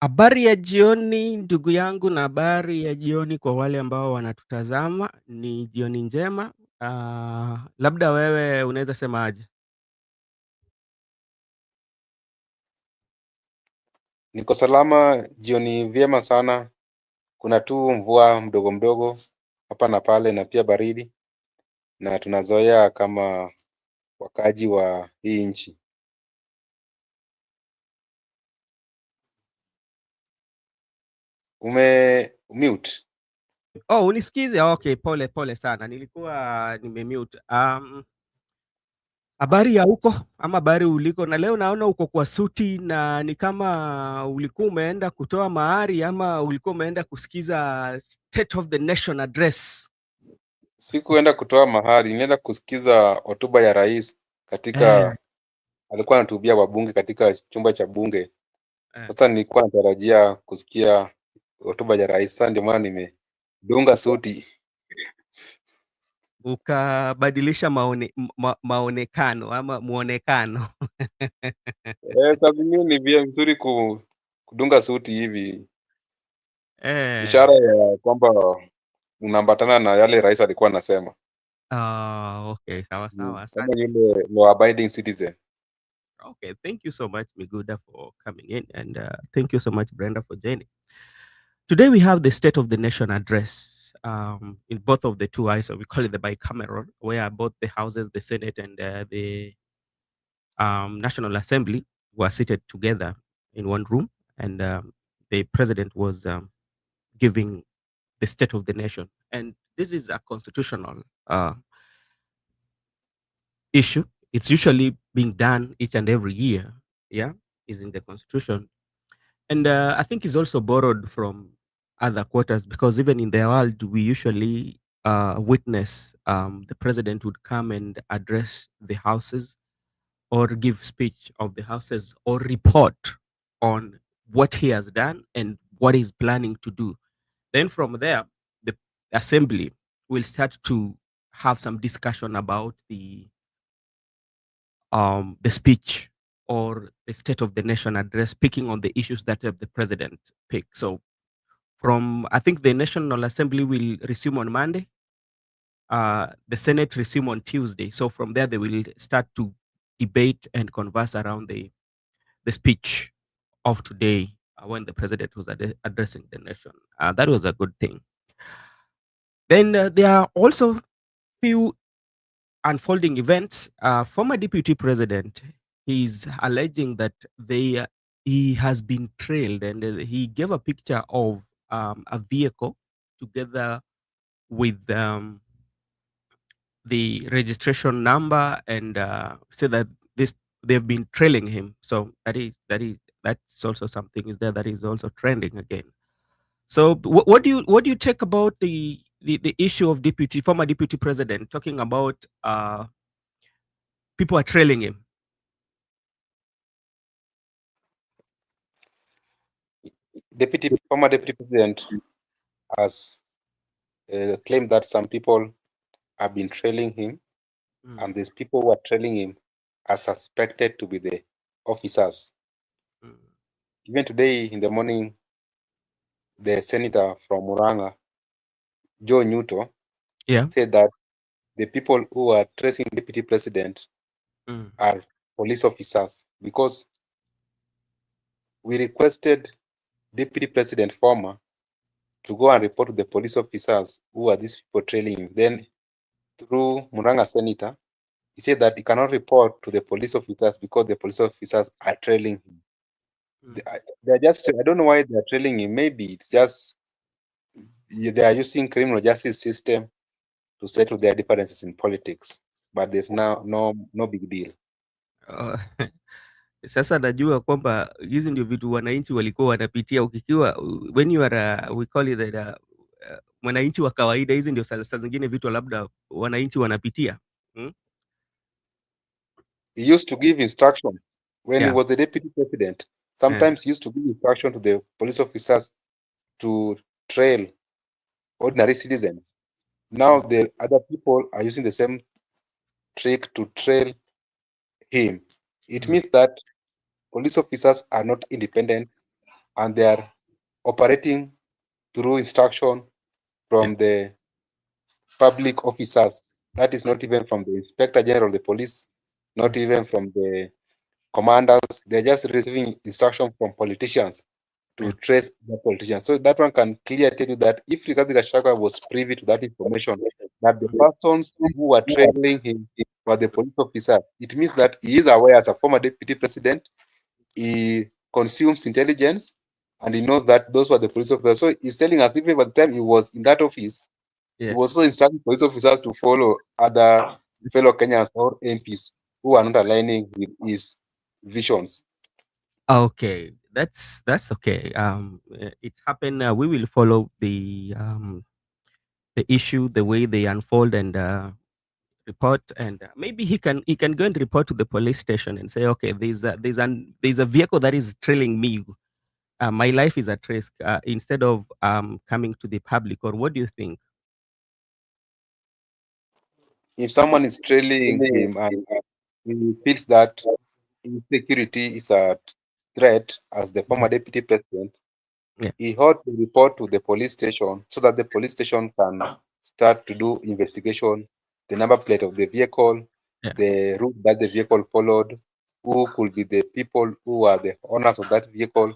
Habari ya jioni ndugu yangu, na habari ya jioni kwa wale ambao wanatutazama. Ni jioni njema. Labda wewe unaweza sema aje? Niko salama, jioni vyema sana. Kuna tu mvua mdogo mdogo hapa na pale na pia baridi, na tunazoea kama wakaji wa hii nchi. Mute. Oh, unisikize? Okay, pole sana, nilikuwa nimemute. Habari ya huko ama habari uliko? Na leo naona uko kwa suti, na ni kama ulikuwa umeenda kutoa mahari ama ulikuwa umeenda kusikiza State of the Nation address. Sikuenda kutoa mahari, nilienda kusikiza hotuba ya rais katika alikuwa anahutubia wabunge katika chumba cha bunge. Sasa nilikuwa natarajia kusikia hotuba ya rais, sasa ndio maana nimedunga suti. Ukabadilisha maonekano ama muonekano. Saa zingine ni vizuri kudunga suti hivi, ishara ya kwamba unaambatana na yale rais alikuwa anasema. Okay, sawa. Kama yule law abiding citizen. Okay, thank you so much Miguda for coming in, and thank you so much Brenda for joining. Today we have the State of the Nation address in both of the two houses. We call it the bicameral, where both the houses, the Senate and the National Assembly, were seated together in one room, and the president was giving the State of the Nation. And this is a constitutional issue. It's usually being done each and every year. Yeah, is in the Constitution, and I think it's also borrowed from other quarters, because even in the world we usually witness the president would come and address the houses, or give speech of the houses, or report on what he has done and what he's planning to do. Then from there, the assembly will start to have some discussion about the speech or the State of the Nation address, picking on the issues that the president picked. So I think the National Assembly will resume on Monday. The Senate resume on Tuesday. So from there, they will start to debate and converse around the speech of today, when the president was addressing the nation. That was a good thing. Then there are also few unfolding events. Former Deputy President, he's alleging that he has been trailed, and he gave a picture of a vehicle together with the registration number, and said that they've been trailing him. So that's also something is there that is also trending again. So what do you take about the issue of former deputy president talking about people are trailing him? Former deputy president has claimed that some people have been trailing him, and these people who are trailing him are suspected to be the officers. Even today in the morning, the senator from Muranga, Joe Ruto, said that the people who are tracing deputy president are police officers, because we requested deputy president former to go and report to the police officers who are these people trailing him. Then through Muranga senator, he said that he cannot report to the police officers because the police officers are trailing him. They're just, I don't know why they're trailing him. Maybe it's just they are using criminal justice system to settle their differences in politics, but there's no big deal. Sasa najua kwamba hizi ndio vitu wananchi walikuwa wanapitia, ukikiwa when you are we call it that mwananchi wa kawaida, hizi ndio saa zingine vitu labda wananchi wanapitia. He used to give instruction when he was the deputy president. Sometimes he used to give instruction to the police officers to trail ordinary citizens. Now the other people are using the same trick to trail him. It means that police officers are not independent and they are operating through instruction Yeah. from the public officers. That is not even from the Inspector General of the Police, not Mm. even from the commanders. They're just receiving instruction from politicians to Yeah. trace the politicians. So that one can clearly tell you that if Rigathi Gachagua was privy to that information, that the Mm. persons who were trailing him were the police officer, it means that he is aware as a former deputy president, he consumes intelligence, and he knows that those were the police officers. So he's telling us even by the time he was in that office, he Yeah. was also instructing police officers to follow other fellow Kenyans or MPs who are not aligning with his visions. Okay, that's okay. It's happened. We will follow the issue, the way they unfold, and report. And maybe he can go and report to the police station and say, okay, there's a vehicle that is trailing me. My life is at risk. Instead of coming to the public, or what do you think? If someone is trailing him and he feels that his security is at threat as the former Mhm. deputy president, Yeah, he ought to report to the police station so that the police station can start to do investigation, the number plate of the vehicle, yeah, the route that the vehicle followed, who could be the people who are the owners of that vehicle,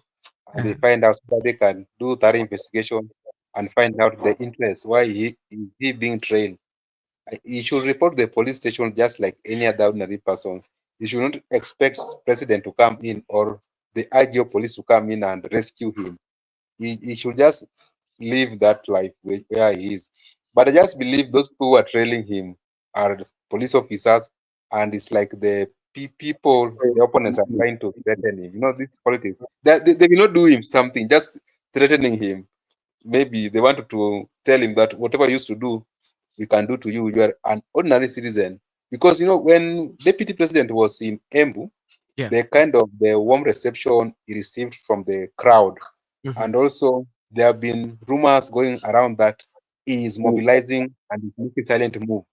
and they uh, find out so that they can do thorough investigation and find out the interest, why he is he being trailed. He should report the police station just like any other ordinary person. You should not expect president to come in or the IGO police to come in and rescue him. He should just live that life where he is. But I just believe those people who are trailing him are police officers, and it's like the people, the opponents are trying to threaten him. You know, this politics. They will not do him something, just threatening him. Maybe they wanted to tell him that whatever you used to do, we can do to you. You are an ordinary citizen. Because, you know, when Deputy President was in Embu, yeah. the warm reception he received from the crowd. Hmm. And also, there have been rumors going around that he is mobilizing and is making silent move.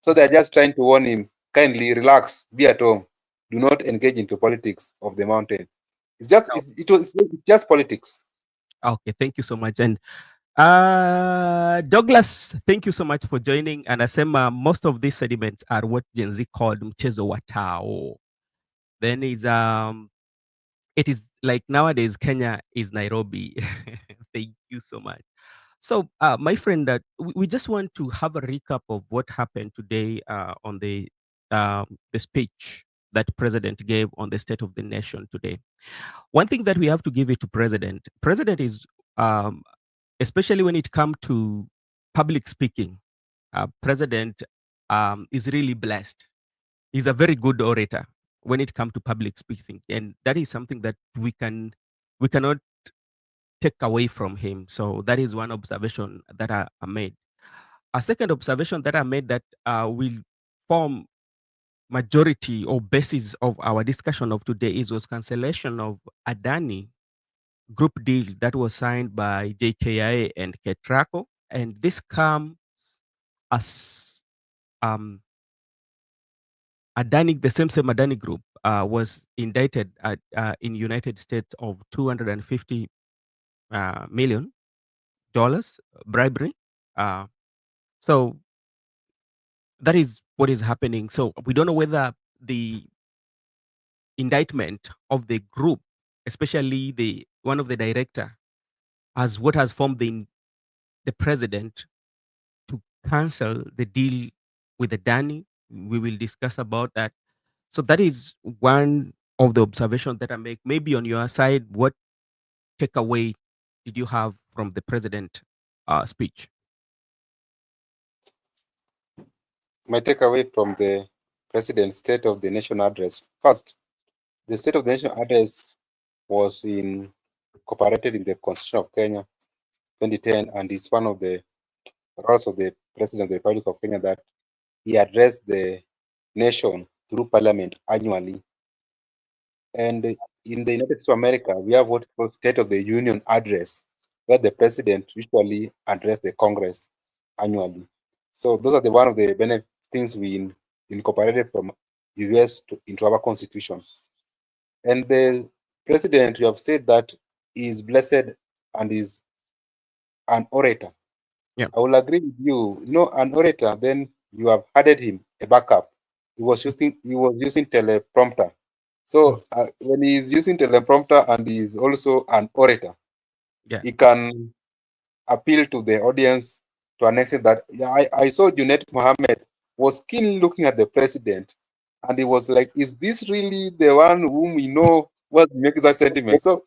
So they're just trying to warn him, kindly relax, be at home. Do not engage into politics of the mountain. It's just politics. Okay, thank you so much. And Douglas, thank you so much for joining. And Asema, most of these sediments are what Gen Z called mchezo wa tao. Then it is like nowadays Kenya is Nairobi. Thank you so much. So, my friend, we just want to have a recap of what happened today on the speech that President gave on the State of the Nation today. One thing that we have to give it to President. President is, um, especially when it comes to public speaking, President is really blessed. He's a very good orator when it comes to public speaking, and that is something that we cannot take away from him. So that is one observation that I made. A second observation that I made that will form majority or basis of our discussion of today is was cancellation of Adani group deal that was signed by JKIA and Ketraco, and this comes as Adani, the same Adani group, was indicted in United States of 250 million dollars bribery. Uh, so that is what is happening. So we don't know whether the indictment of the group, especially the one of the director, as what has formed the president to cancel the deal with the Dani. We will discuss about that. So that is one of the observations that I make. Maybe on your side, what takeaway did you have from the president speech? My takeaway from the President's State of the Nation address. First, the State of the Nation address was incorporated in the Constitution of Kenya 2010, and it's one of the roles of the President of the Republic of Kenya that he addressed the nation through Parliament annually. And in the United States of America, we have what's called State of the Union address, where the President usually addressed the Congress annually. So those are the one of the things we incorporated from US into our Constitution. And the President, you have said that is blessed and is an orator. Yeah. I will agree with you. You know, an orator, then you have added him a backup. He was using teleprompter. So when he is using teleprompter and he is also an orator, Yeah. he can appeal to the audience to an extent that, yeah, I saw Junet Mohammed was keen looking at the president, and he was like, "Is this really the one whom we know was making that sentiment?" So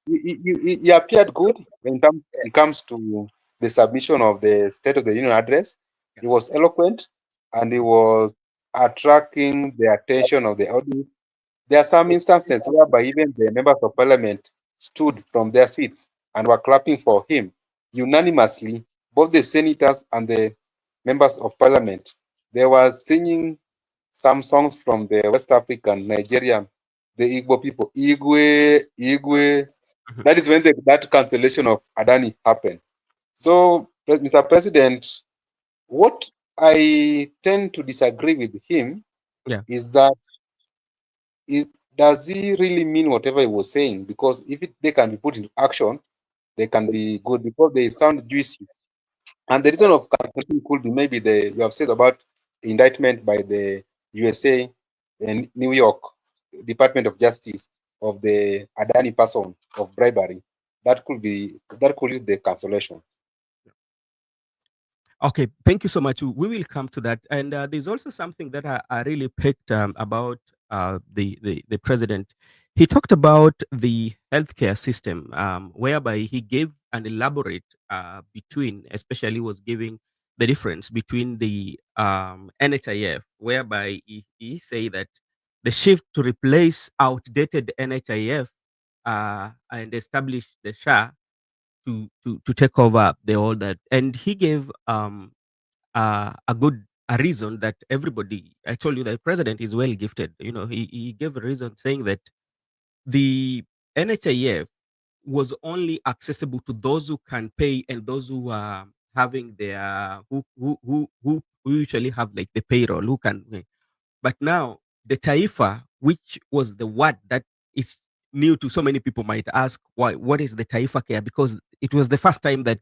he appeared good when it comes to the submission of the State of the Union address. He was eloquent and he was attracting the attention of the audience. There are some instances whereby even the members of parliament stood from their seats and were clapping for him unanimously, both the senators and the members of parliament. They were singing some songs from the West African, Nigerian, the Igbo people, Igwe, Igwe. Mhm. That is when that cancellation of Adani happened. So, Mr. President, what I tend to disagree with him Yeah. is that does he really mean whatever he was saying? Because if they can be put into action, they can be good because they sound juicy. And the reason of cancellation could be maybe you have said about the indictment by the USA and New York Department of Justice of the Adani person of bribery. That could lead the cancellation. Okay, thank you so much. We will come to that. And there's also something that I really picked about the president. He talked about the healthcare system, whereby he gave an elaborate especially was giving the difference between the NHIF, whereby he say that the shift to replace outdated NHIF and establish the SHA to take over the all that, and he gave a reason that everybody. I told you that the president is well gifted. He gave a reason saying that the NHIF was only accessible to those who can pay and those who are having their who usually have like the payroll who can pay. But now the Taifa, which was the word that is new to so many people, might ask why what is the Taifa care, because it was the first time that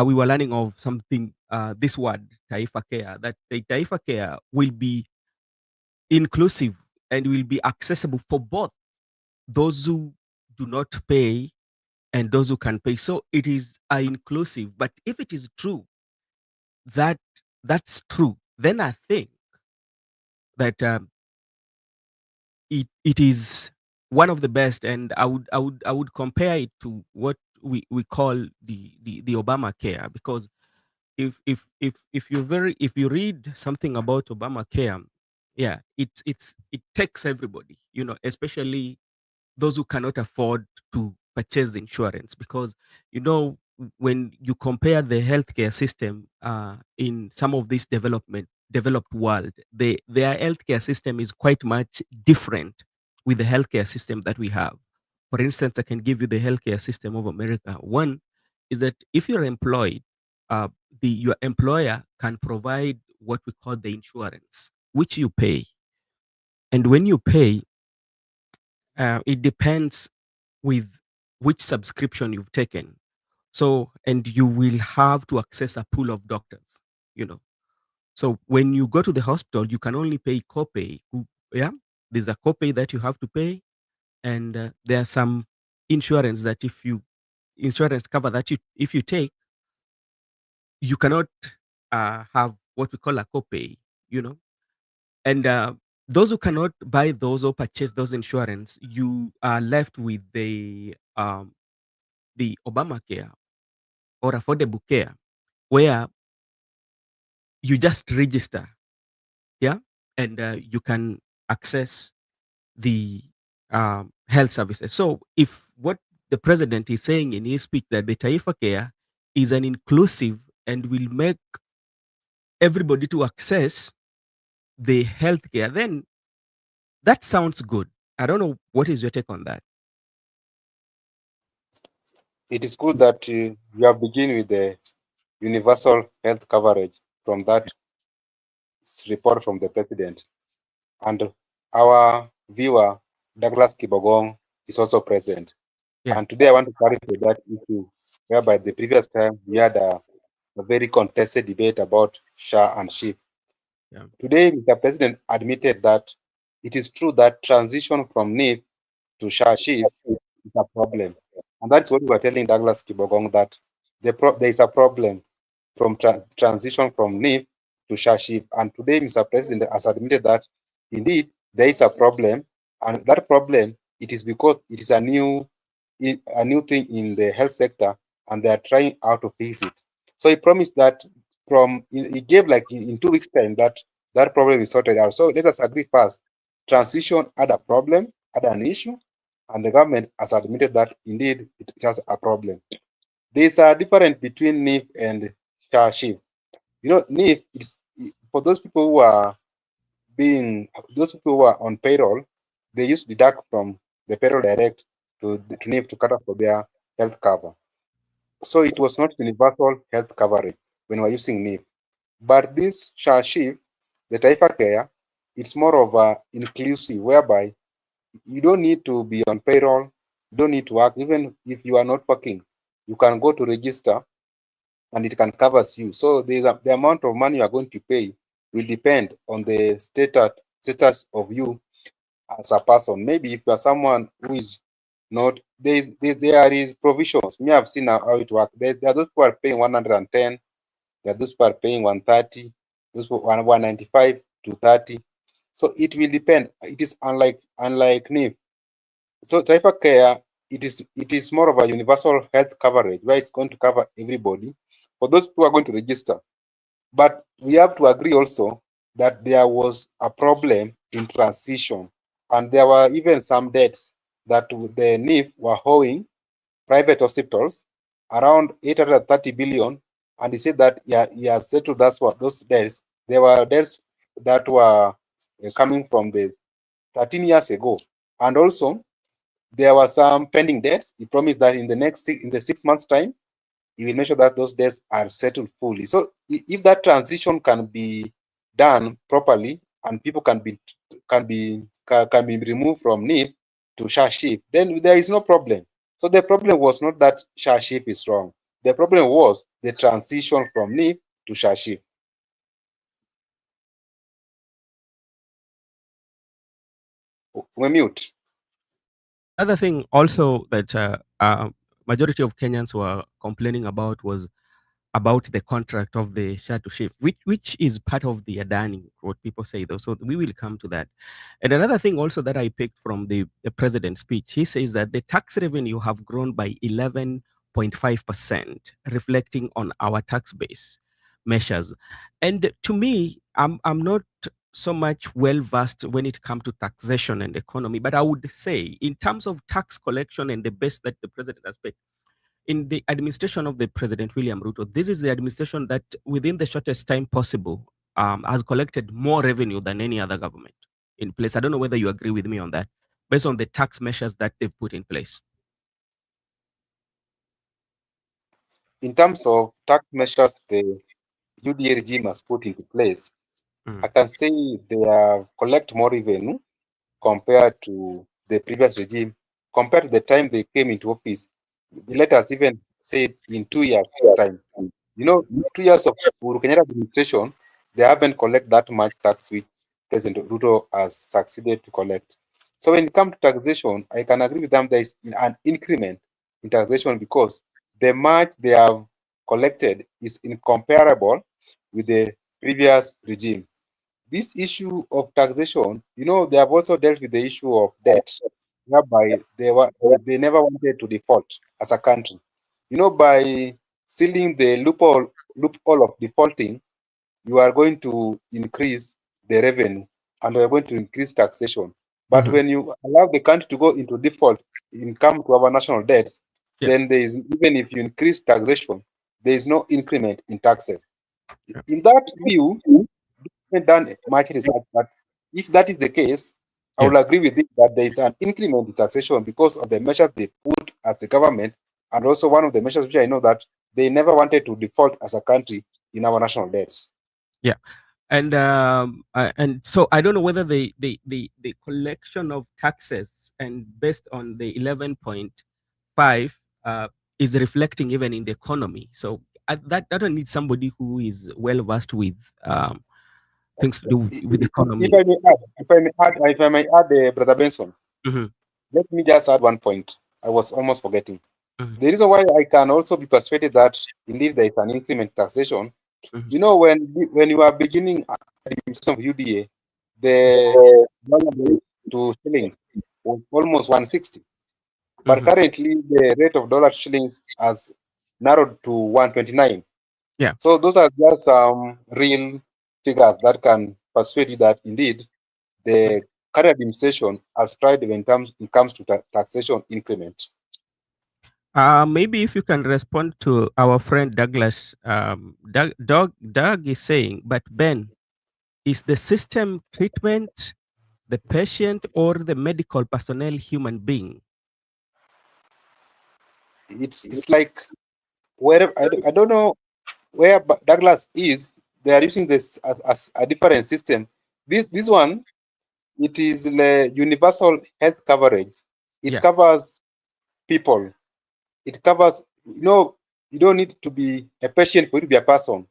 we were learning of something, this word, Taifa Care, that the Taifa Care will be inclusive and will be accessible for both those who do not pay and those who can pay. So it is inclusive. But if it is true that that's true, then I think that it is one of the best, and I would compare it to what we call the Obama Care, because if you read something about Obamacare, yeah, it takes everybody, especially those who cannot afford to purchase insurance, because when you compare the healthcare system in some of this developed world, their healthcare system is quite much different with the healthcare system that we have. For instance, I can give you the healthcare system of America. One is that if you're employed, uh, your employer can provide what we call the insurance, which you pay, and when you pay, it depends with which subscription you've taken. So, and you will have to access a pool of doctors, you know. So when you go to the hospital, you can only pay copay. Yeah, there's a copay that you have to pay, and there are some insurance that insurance cover that if you take, you cannot have what we call a copay, you know. And those who cannot buy those or purchase those insurance, you are left with the Obamacare or affordable care, where you just register, yeah, and you can access the health services. So, if what the president is saying in his speech that the Taifa Care is an inclusive and will make everybody to access the health care, then that sounds good. I don't know, what is your take on that? It is good that you have begun with the universal health coverage from that report from the president. And our viewer, Douglas Kibogong, is also present. Yeah. And today I want to clarify that issue, whereby the previous time we had a very contested debate about SHA and SHIF. Yeah. Today, Mr. President admitted that it is true that transition from NIF to SHA SHIF is a problem. And that's what we were telling Douglas Kibogong, that there is a problem from transition from NIF to SHA SHIF. And today, Mr. President has admitted that indeed there is a problem. And that problem, it is because it is a new thing in the health sector, and they are trying how to fix it. So he promised that he gave like in 2 weeks time that that problem is sorted out. So let us agree first. Transition had a problem, had an issue, and the government has admitted that indeed it has a problem. There's a difference between NIF and SHA-SHIF. You know, NIF is for those people who are on payroll, they used to deduct from the payroll direct to NIF to cut off for their health cover. So it was not universal health coverage when we're using NIF. But this SHA-SHIF, the Taifa Care, it's more of a inclusive, whereby you don't need to be on payroll, you don't need to work. Even if you are not working, you can go to register and it can cover you. So the amount of money you are going to pay will depend on the status of you as a person. Maybe if you are someone who is not, there is provisions. Me, I've seen how it works. There are those who are paying 110, there are those who are paying 130, those who are 195 to 30. So it will depend. It is unlike NIF. So Taifa Care, it is more of a universal health coverage where it's going to cover everybody for those who are going to register. But we have to agree also that there was a problem in transition, and there were even some debts that the NIF were owing private hospitals around 830 billion, and he said that he has settled those debts. There were debts that were coming from the 13 years ago, and also there were some pending debts. He promised that in the 6 months time, he will make sure that those debts are settled fully. So if that transition can be done properly and people can be removed from NIF to SHA-SHIF, then there is no problem. So the problem was not that SHA-SHIF is wrong. The problem was the transition from NIF to SHA-SHIF. We mute. Another thing also that majority of Kenyans were complaining about was about the contract of the share to shift, which is part of the Adani, what people say though. So we will come to that. And another thing also that I picked from the president's speech, he says that the tax revenue have grown by 11.5%, reflecting on our tax base measures. And to me, I'm not so much well versed when it comes to taxation and economy, but I would say in terms of tax collection and the best that the president has paid, in the administration of the President William Ruto, this is the administration that, within the shortest time possible, has collected more revenue than any other government in place. I don't know whether you agree with me on that, based on the tax measures that they've put in place. In terms of tax measures the UDA regime has put into place, I can say they have collect more revenue compared to the previous regime, compared to the time they came into office. Let us even say it in 2 years' time. You know, 2 years of Uhuru Kenyatta administration, they haven't collected that much tax which President Ruto has succeeded to collect. So when it comes to taxation, I can agree with them there is an increment in taxation because the much they have collected is incomparable with the previous regime. This issue of taxation, you know, they have also dealt with the issue of debt, whereby they never wanted to default as a country. You know, by sealing the loophole of defaulting, you are going to increase the revenue and you are going to increase taxation. But when you allow the country to go into default in come to our national debts, Yeah. then there is, even if you increase taxation, there is no increment in taxes. Yeah. In that view, haven't done much research, but if that is the case, I Yeah. will agree with it that there is an increment in taxation because of the measures they put as the government, and also one of the measures which I know that they never wanted to default as a country in our national debts. Yeah. And so I don't know whether the collection of taxes and based on the 11.5 5 is reflecting even in the economy. So that I don't need somebody who is well versed with things to do with the economy. If I may add, Brother Benson, Mhm, let me just add one point. I was almost forgetting. mhm, The reason why I can also be persuaded that indeed there is an increment taxation, mhm. you know, when you are beginning of UDA, the dollar rate to shilling was almost 160. But Mhm. currently, the rate of dollar shillings has narrowed to 129. Yeah. So those are just some real figures that can persuade you that indeed the current administration has tried when it comes to taxation increment. Maybe if you can respond to our friend Douglas, Doug is saying, but Ben, is the system treatment the patient or the medical personnel human being? It's like where I don't know where Douglas is. They are using this as a different system. This one, it is the universal health coverage. It Yeah. covers people. It covers, you don't need to be a patient for you to be a person.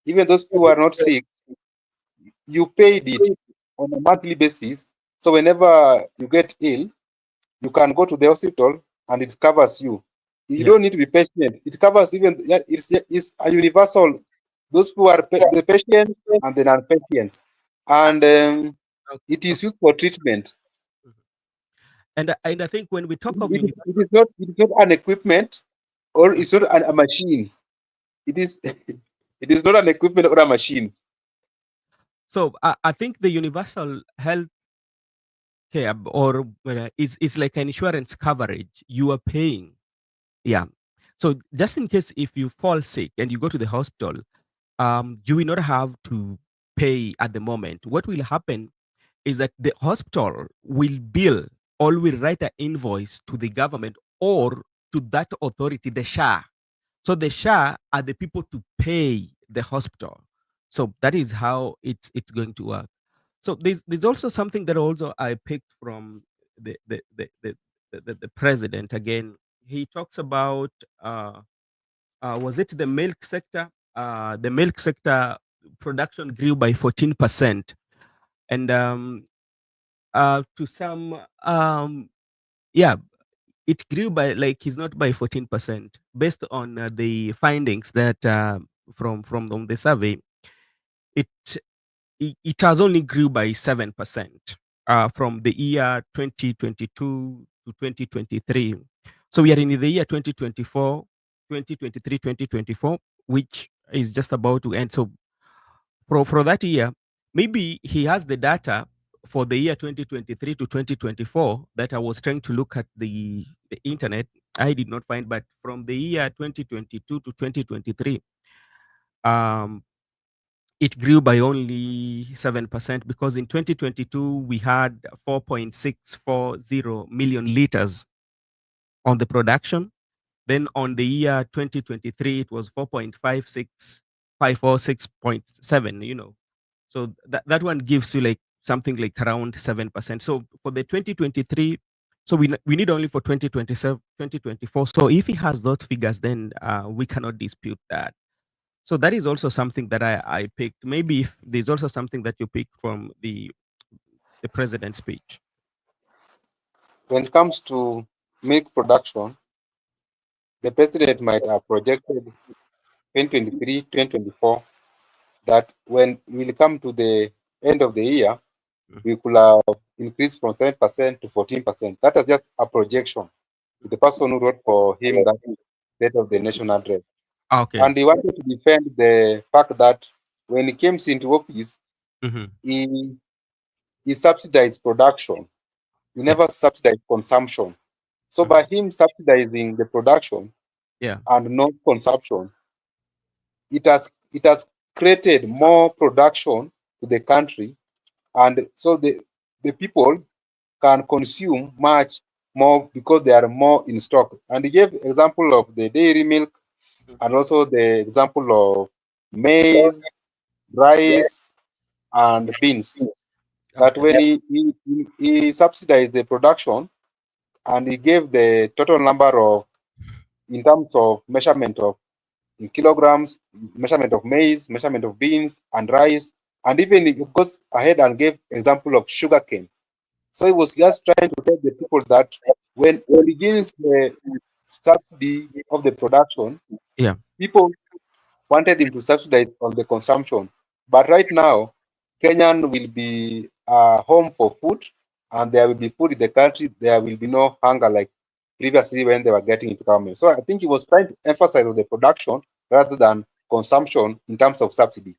Even those who are not sick, you paid it on a monthly basis. So whenever you get ill, you can go to the hospital and it covers you. You Yeah. don't need to be patient. It covers even, yeah, it's a universal, those who are the patient and the non-patients. And it Okay. is used for treatment. And I think when we talk of It is not an equipment or it's not a machine. It is it is not an equipment or a machine. so I think the universal health care or is like an insurance coverage you are paying. Yeah. So just in case if you fall sick and you go to the hospital, you will not have to pay at the moment. What will happen is that the hospital will bill or will write an invoice to the government or to that authority, the SHA. So the SHA are the people to pay the hospital. So that is how it's going to work. So there's also something that also I picked from the president again. He talks about was it the milk sector? The milk sector production grew by 14%, and to some yeah, it grew by like it's not by 14% based on the findings that from the survey. It it has only grew by 7% from the year 2022 to 2023. So we are in the year 2024, 2023, 2024, which is just about to end. So for that year, maybe he has the data for the year 2023 to 2024 that I was trying to look at the internet. I did not find, but from the year 2022 to 2023, um, it grew by only 7% because in 2022 we had 4.640 million liters on the production. Then on the year 2023, it was 4.56546.7, So that one gives you like something like around 7%. So for the 2023, so we need only for 2027, 2024. So if he has those figures, then we cannot dispute that. So that is also something that I picked. Maybe if there's also something that you picked from the president's speech. When it comes to milk production, the president might have projected 2023, 2024 that when we will come to the end of the year, Mhm, we could have increased from 7% to 14%. That is just a projection. The person who wrote for him that State of the Nation address. Okay. And he wanted to defend the fact that when he came into office, Hmm. he, he subsidized production. He Yeah. never subsidized consumption. So Mhm. by him subsidizing the production Yeah. and not consumption, it has created more production to the country, and so the people can consume much more because they are more in stock. And he gave example of the dairy milk and also the example of maize, rice, and beans. That Okay. when he subsidized the production and he gave the total number of in terms of measurement of in kilograms, measurement of maize, measurement of beans and rice, and even it goes ahead and gave example of sugarcane. So he was just trying to tell the people that when he begins the subsidy of the production, Yeah. people wanted him to subsidize on the consumption. But right now, Kenyan will be home for food, and there will be food in the country. There will be no hunger like previously when they were getting into government. So I think he was trying to emphasize on the production rather than consumption in terms of subsidy.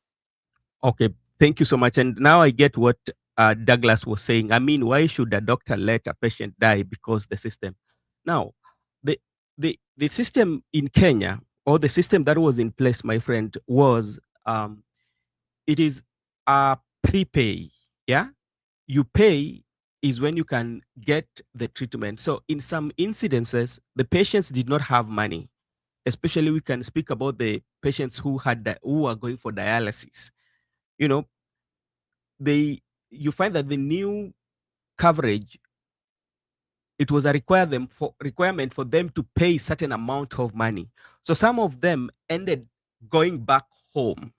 Okay. Thank you so much. And now I get what Douglas was saying. I mean, why should a doctor let a patient die because the system? Now, the the system in Kenya, or the system that was in place, my friend, was it is a prepay. Yeah, you pay is when you can get the treatment. So in some incidences, the patients did not have money. Especially, we can speak about the patients who are going for dialysis. You know, they you find that the new coverage, it was a requirement for them to pay certain amount of money. So some of them ended going back home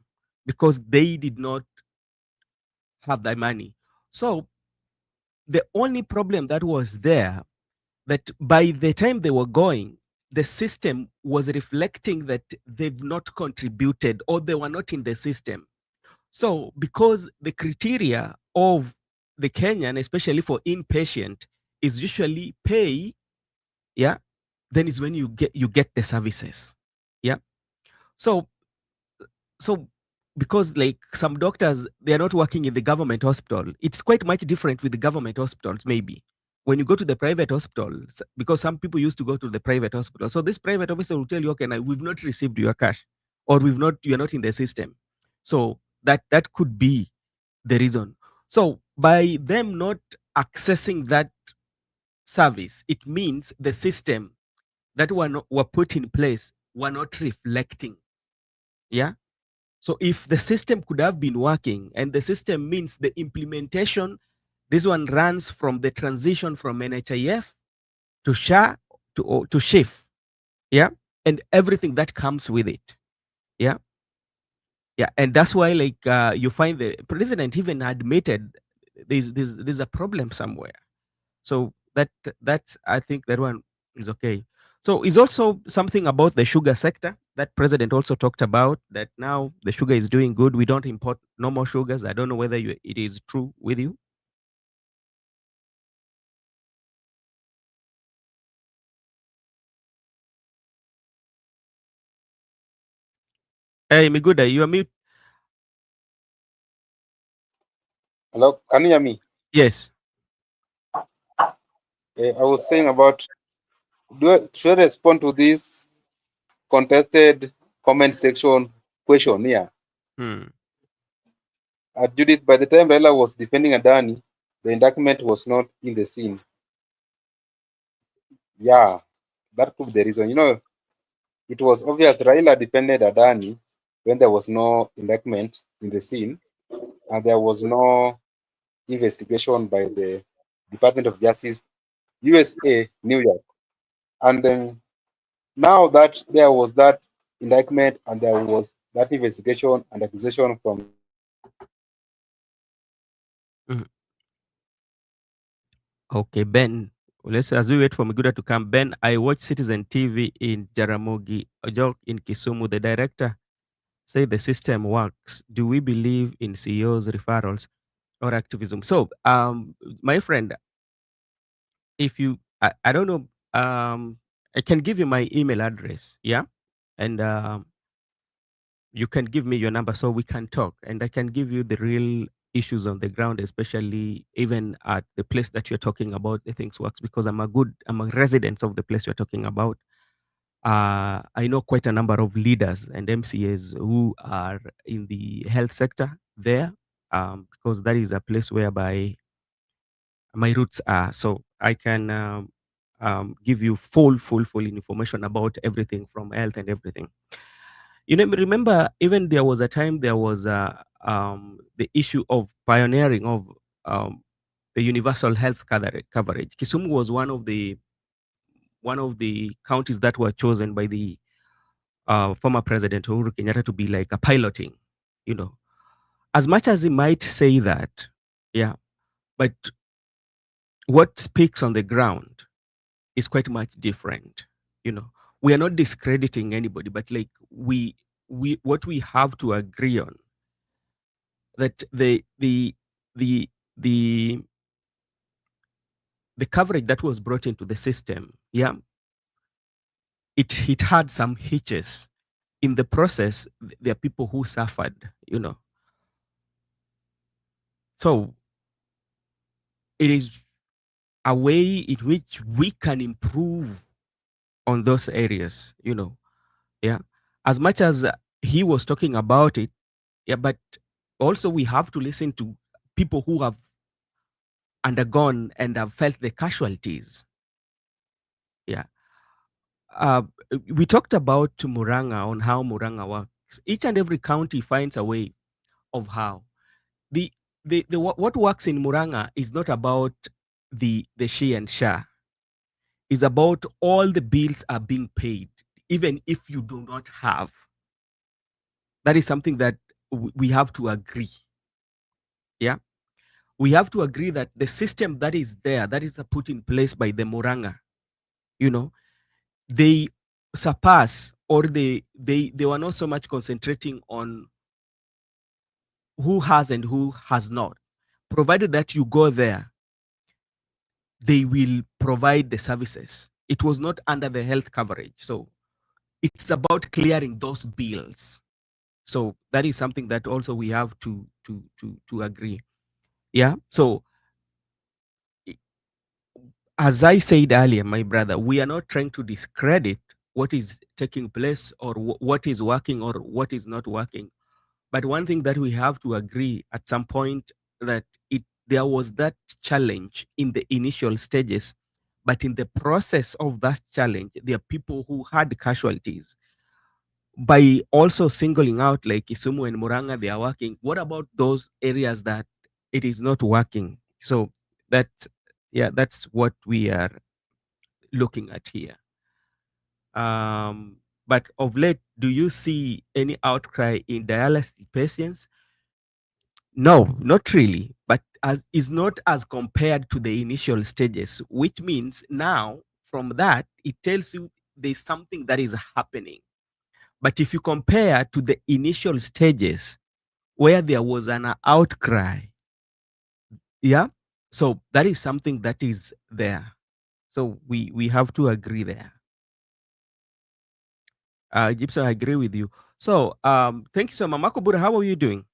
because they did not have that money. So the only problem that was there, that by the time they were going, the system was reflecting that they've not contributed or they were not in the system. So because the criteria of the Kenyan, especially for inpatient, is usually pay, yeah, then is when you get the services. Yeah. So so because like some doctors, they are not working in the government hospital. It's quite much different with the government hospitals, maybe. When you go to the private hospitals, because some people used to go to the private hospital. So this private officer will tell you, okay, now we've not received your cash, or you're not in the system. So that could be the reason. So by them not accessing that service, it means the system that were put in place were not reflecting. Yeah. So if the system could have been working, and the system means the implementation, this one runs from the transition from NHIF to SHA to SHIF. Yeah. And everything that comes with it. Yeah. Yeah. And that's why, like, you find the president even admitted there's a problem somewhere. So that's, I think that one is okay. So is also something about the sugar sector that president also talked about, that now the sugar is doing good. We don't import no more sugars. I don't know whether it is true with you. Hey, Miguda, you are mute. Hello, can you hear me? Yes. I was saying about, should I respond to this contested comment section question here? Hmm. Judith, by the time Raila was defending Adani, the indictment was not in the scene. Yeah, that could be the reason. It was obvious Raila defended Adani when there was no indictment in the scene and there was no investigation by the Department of Justice, USA, New York. And then now that there was that indictment and there was that investigation and accusation from Mhm. Okay, Ben. Let's, as we wait for Miguda to come. Ben, I watch Citizen TV in Jaramogi Ojok in Kisumu. The director say the system works. Do we believe in CEOs referrals or activism? So, my friend, if you, I don't know, I can give you my email address, yeah, and you can give me your number so we can talk, and I can give you the real issues on the ground, especially even at the place that you're talking about. The things works because I'm a resident of the place you're talking about. I know quite a number of leaders and MCAs who are in the health sector there, because that is a place whereby my roots are. So I can give you full information about everything from health and everything. You know, remember, even there was a time there was the issue of pioneering of the universal health coverage. Kisumu was one of the counties that were chosen by the former President Uhuru Kenyatta to be like a piloting, you know. As much as he might say that, yeah, but what speaks on the ground is quite much different, you know. We are not discrediting anybody, but like we what we have to agree on that the the the coverage that was brought into the system, yeah, it had some hitches. In the process, there are people who suffered, you know. So it is a way in which we can improve on those areas, you know. Yeah. As much as he was talking about it, yeah, but also we have to listen to people who have undergone and have felt the casualties. Yeah. Uh, we talked about Muranga, on how Muranga works. Each and every county finds a way of how. The, what works in Muranga is not about the she and sha. It's about all the bills are being paid, even if you do not have. That is something that we have to agree. Yeah. We have to agree that the system that is there, that is put in place by the Muranga, you know, they surpass, or they were not so much concentrating on who has and who has not. Provided that you go there, they will provide the services. It was not under the health coverage. So it's about clearing those bills. So that is something that also we have to agree. Yeah. So as I said earlier, my brother, we are not trying to discredit what is taking place, or what is working or what is not working. But one thing that we have to agree at some point, that there was that challenge in the initial stages, but in the process of that challenge, there are people who had casualties. By also singling out like Kisumu and Muranga, they are working. What about those areas that it is not working? So that, yeah, that's what we are looking at here. But of late, do you see any outcry in dialysis patients? No, not really, but as is not as compared to the initial stages, which means now from that it tells you there's something that is happening. But if you compare to the initial stages where there was an outcry, yeah, so that is something that is there. So we have to agree there. Gibson, I agree with you. So thank you so much. Marco Buddha, how are you doing?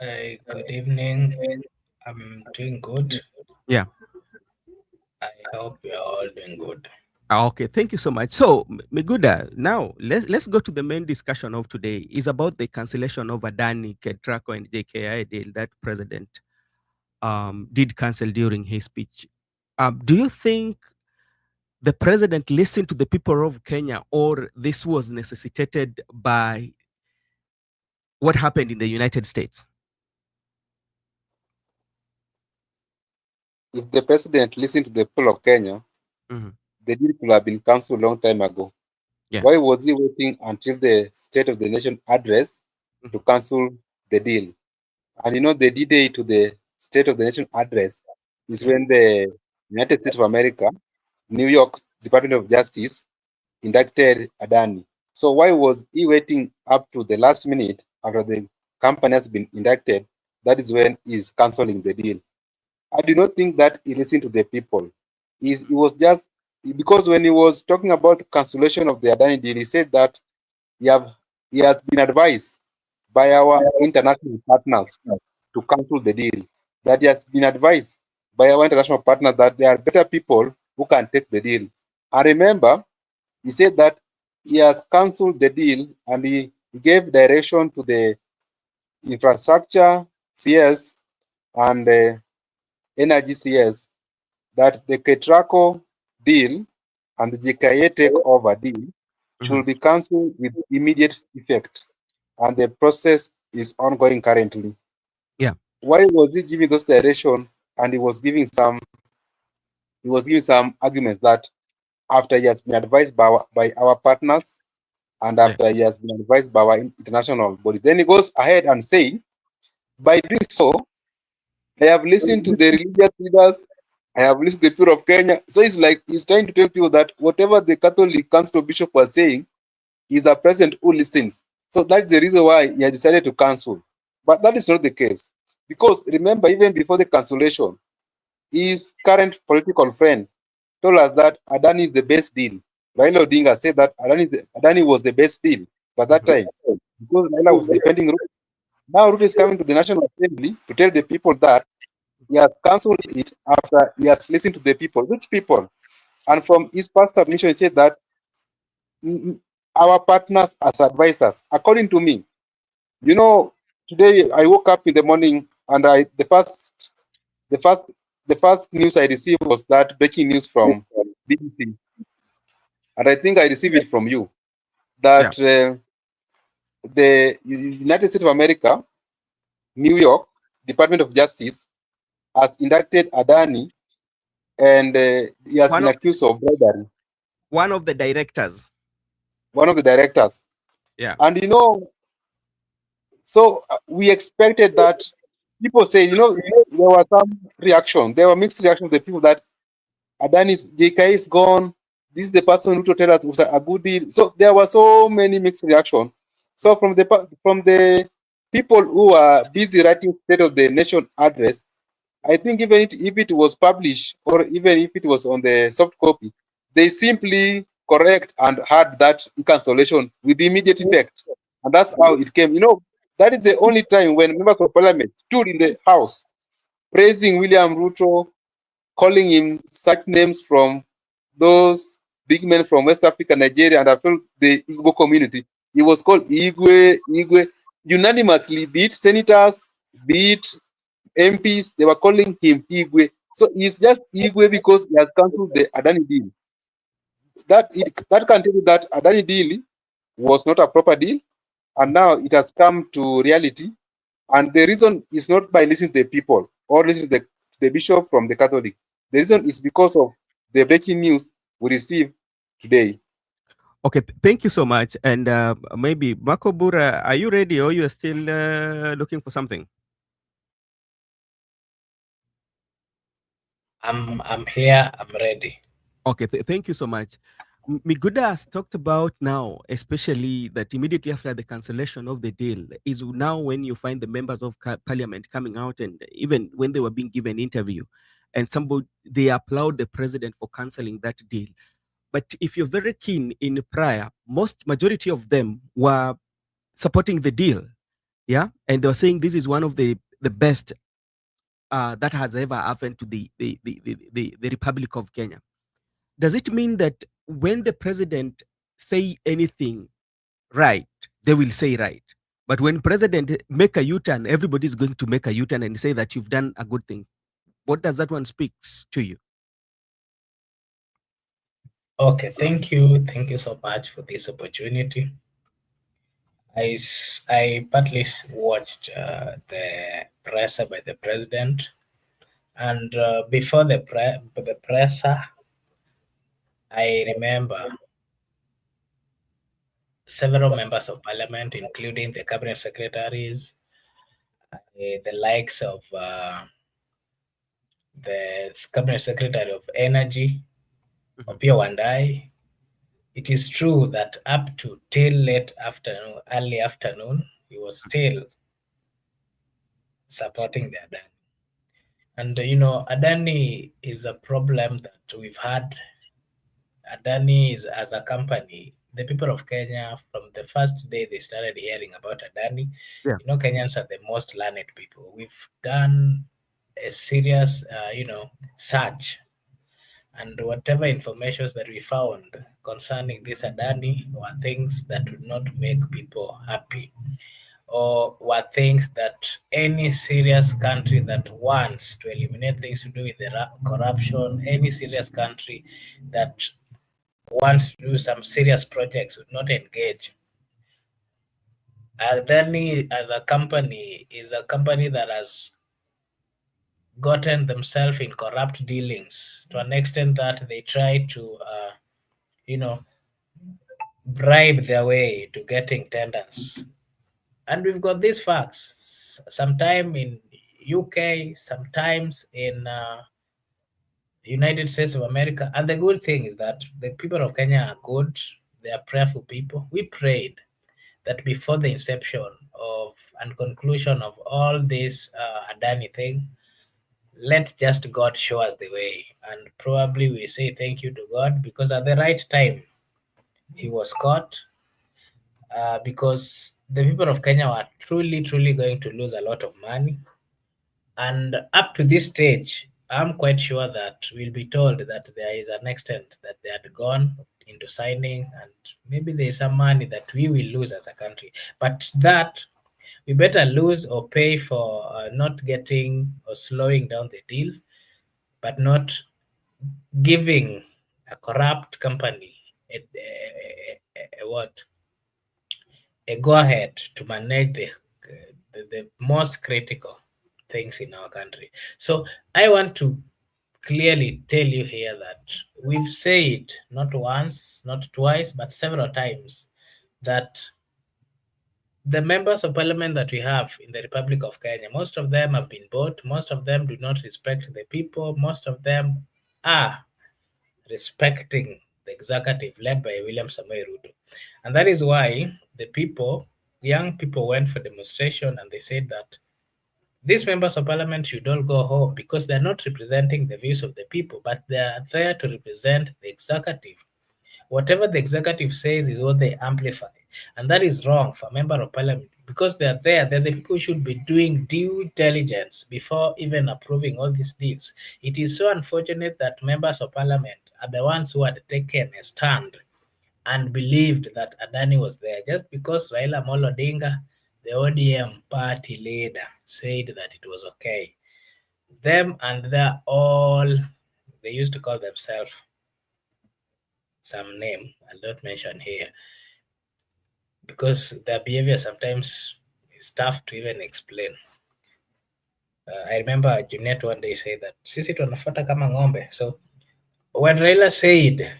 Good evening. I'm doing good. Yeah. I hope you're all doing good. Okay, thank you so much. So, Miguda, now let's go to the main discussion of today. Is about the cancellation of Adani, Ketraco, and JKI deal that President did cancel during his speech. Do you think the president listened to the people of Kenya, or this was necessitated by what happened in the United States? If the president listened to the people of Kenya, the deal could have been cancelled a long time ago. Yeah. Why was he waiting until the State of the Nation address to cancel the deal? And you know, the D-Day to the State of the Nation address is when the United States of America, New York Department of Justice, indicted Adani. So why was he waiting up to the last minute after the company has been indicted? That is when he's canceling the deal. I do not think that he listened to the people. He was just, because when he was talking about cancellation of the Adani deal, he said that he has been advised by our international partners to cancel the deal. That he has been advised by our international partners that there are better people who can take the deal. I remember he said that he has cancelled the deal, and he gave direction to the infrastructure CS and energy CS that the Ketraco deal and the JKA takeover deal should be cancelled with immediate effect, and the process is ongoing currently. Yeah. Why was he giving those direction and he was giving some arguments that after he has been advised by our partners and after he has been advised by our international body, then he goes ahead and say, by doing so, I have listened to the religious leaders, I have listened to the people of Kenya. So it's like he's trying to tell people that whatever the Catholic Council of Bishop was saying is a president who listens. So that's the reason why he has decided to cancel. But that is not the case. Because remember, even before the cancellation, his current political friend told us that Adani is the best deal. Raila Odinga said that Adani was the best deal by that time because Raila was defending Ruto. Now Ruto is coming to the National Assembly to tell the people that he has cancelled it after he has listened to the people. Which people? And from his past submission, he said that our partners as advisors, according to me, you know, today I woke up in the morning and the first news I received was that breaking news from BBC, and I think I received it from you that the United States of America, New York Department of Justice has indicted Adani, and he has been accused of bribery. One of the directors. One of the directors. Yeah. And you know, so we expected that people say, you know, there was some reaction. There were mixed reactions. The people that Adani's JK is gone. This is the person who told us was a good deal. So there were so many mixed reactions. So from the people who are busy writing State of the Nation address, I think even if it was published or even if it was on the soft copy, they simply correct and had that cancellation with immediate effect. And that's how it came. You know, that is the only time when members of parliament stood in the house praising William Ruto, calling him such names from those big men from West Africa, Nigeria, and I felt the Igbo community. He was called Igwe, unanimously, be it senators, be it MPs, they were calling him Igwe. So he's just Igwe because he has cancelled the Adani deal. That can tell you that Adani deal was not a proper deal, and now it has come to reality. And the reason is not by listening to the people or listening to the bishop from the Catholic. The reason is because of the breaking news we received today. Okay, thank you so much. And maybe Makobura, are you ready or you are still looking for something? I'm here. I'm ready. Okay, thank you so much. Miguda has talked about now, especially that immediately after the cancellation of the deal is now when you find the members of parliament coming out, and even when they were being given interview, and they applaud the president for canceling that deal. But if you're very keen in prior, majority of them were supporting the deal, yeah, and they were saying this is one of the best that has ever happened to the Republic of Kenya. Does it mean that when the president say anything right, they will say right? But when president make a U-turn, everybody is going to make a U-turn and say that you've done a good thing. What does that one speaks to you? Okay, thank you. Thank you so much for this opportunity. I partly watched the presser by the president, and before the presser, I remember several members of parliament, including the cabinet secretaries, the likes of the cabinet secretary of energy, Opiyo Wandayi. It is true that up to till late afternoon, early afternoon, he was still supporting the Adani. And you know, Adani is a problem that we've had. Adani is, as a company, the people of Kenya, from the first day they started hearing about Adani, you know, Kenyans are the most learned people. We've done a serious, search, and whatever information that we found concerning this Adani were things that would not make people happy, or were things that any serious country that wants to eliminate things to do with the corruption, any serious country that wants to do some serious projects would not engage. Adani as a company is a company that has gotten themselves in corrupt dealings to an extent that they try to, you know, bribe their way to getting tenders. And we've got these facts. Sometime in UK, sometimes in United States of America. And the good thing is that the people of Kenya are good. They are prayerful people. We prayed that before the inception of and conclusion of all this Adani thing, let just God show us the way. And probably we say thank you to God because at the right time he was caught. Because the people of Kenya were truly, truly going to lose a lot of money. And up to this stage, I'm quite sure that we'll be told that there is an extent that they had gone into signing, and maybe there's some money that we will lose as a country. But that we better lose or pay for not getting or slowing down the deal, but not giving a corrupt company what a go ahead to manage the most critical things in our country. So I want to clearly tell you here that we've said not once, not twice, but several times that the members of parliament that we have in the Republic of Kenya, most of them have been bought, most of them do not respect the people, most of them are respecting the executive led by William Samoei Ruto. And that is why the people, young people went for demonstration and they said that these members of parliament should all go home because they're not representing the views of the people, but they are there to represent the executive. Whatever the executive says is what they amplify. And that is wrong for a member of parliament because they're there. They're the people who should be doing due diligence before even approving all these deals. It is so unfortunate that members of parliament are the ones who had taken a stand and believed that Adani was there just because Raila Odinga, the ODM party leader, said that it was okay. Them and they're all, they used to call themselves some name I'll not mention here because their behavior sometimes is tough to even explain. I remember Junet one day said that sisi tunafuata kama ng'ombe. So when Raila said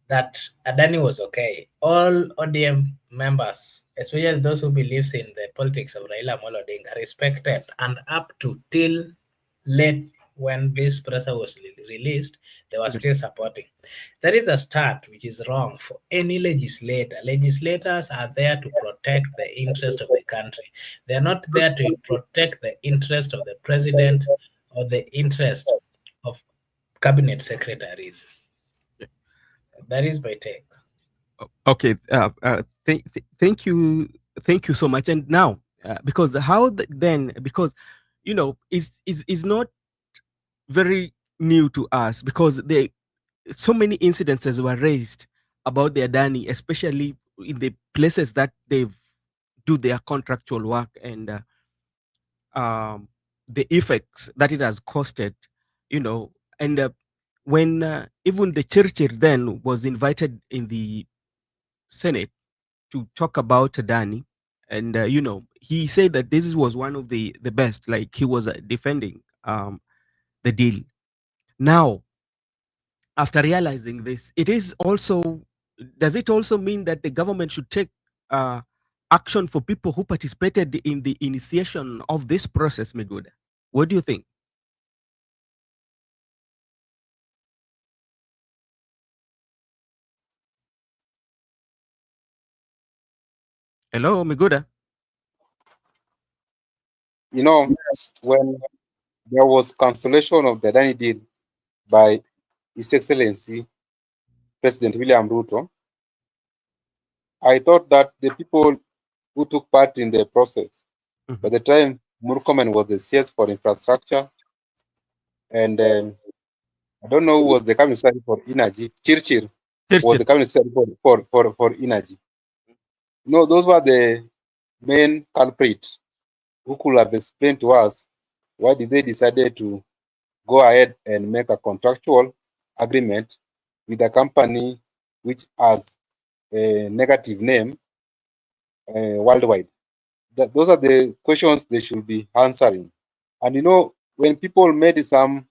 that Adani was okay, all ODM members, especially those who believes in the politics of Raila Odinga, respected, and up to till late when this presser was released, they were still supporting. That is a start which is wrong for any legislator. Legislators are there to protect the interest of the country. They are not there to protect the interest of the president or the interest of cabinet secretaries. That is my take. Okay. Thank you. Thank you so much. And now, because then, because is not very new to us, because so many incidences were raised about the Adani, especially in the places that they do their contractual work, and the effects that it has costed, and when even the Churchill then was invited in the Senate to talk about Adani, and he said that this was one of the best, like he was defending the deal. Now, after realizing this, does it also mean that the government should take uh, action for people who participated in the initiation of this process, Meguda? What do you think? Hello, Meguda. When there was cancellation of the Adani deal by His Excellency President William Ruto, I thought that the people who took part in the process, by the time Murkomen was the CS for infrastructure, and I don't know who was the cabinet secretary for energy, Chirchir was the cabinet secretary for energy. Those were the main culprits who could have explained to us why did they decided to go ahead and make a contractual agreement with a company which has a negative name worldwide. Those are the questions they should be answering. And when people made some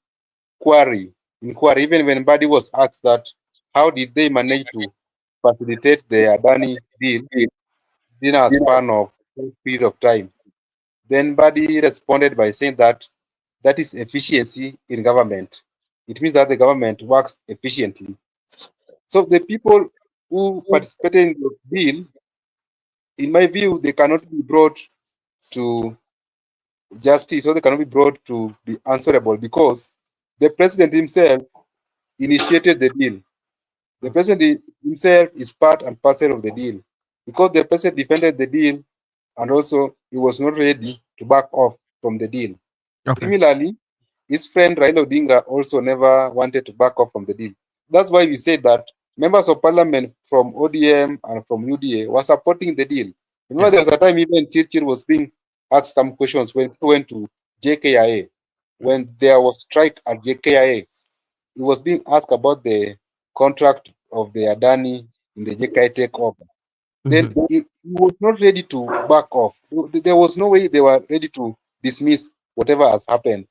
inquiry, even when Badi was asked that, how did they manage to facilitate the Adani deal in a span of a period of time? Then Badi responded by saying that that is efficiency in government. It means that the government works efficiently. So the people who participated in the deal, in my view, they cannot be brought to justice, or they cannot be brought to be answerable, because the president himself initiated the deal. The president himself is part and parcel of the deal, because the president defended the deal, and also he was not ready to back off from the deal. Okay. Similarly, his friend Raila Odinga also never wanted to back off from the deal. That's why we said that members of parliament from ODM and from UDA were supporting the deal. Remember, there was a time even Chirchir was being asked some questions when he went to JKIA. When there was strike at JKIA, he was being asked about the contract of the Adani in the JKIA takeover. Then he was not ready to back off. There was no way they were ready to dismiss whatever has happened.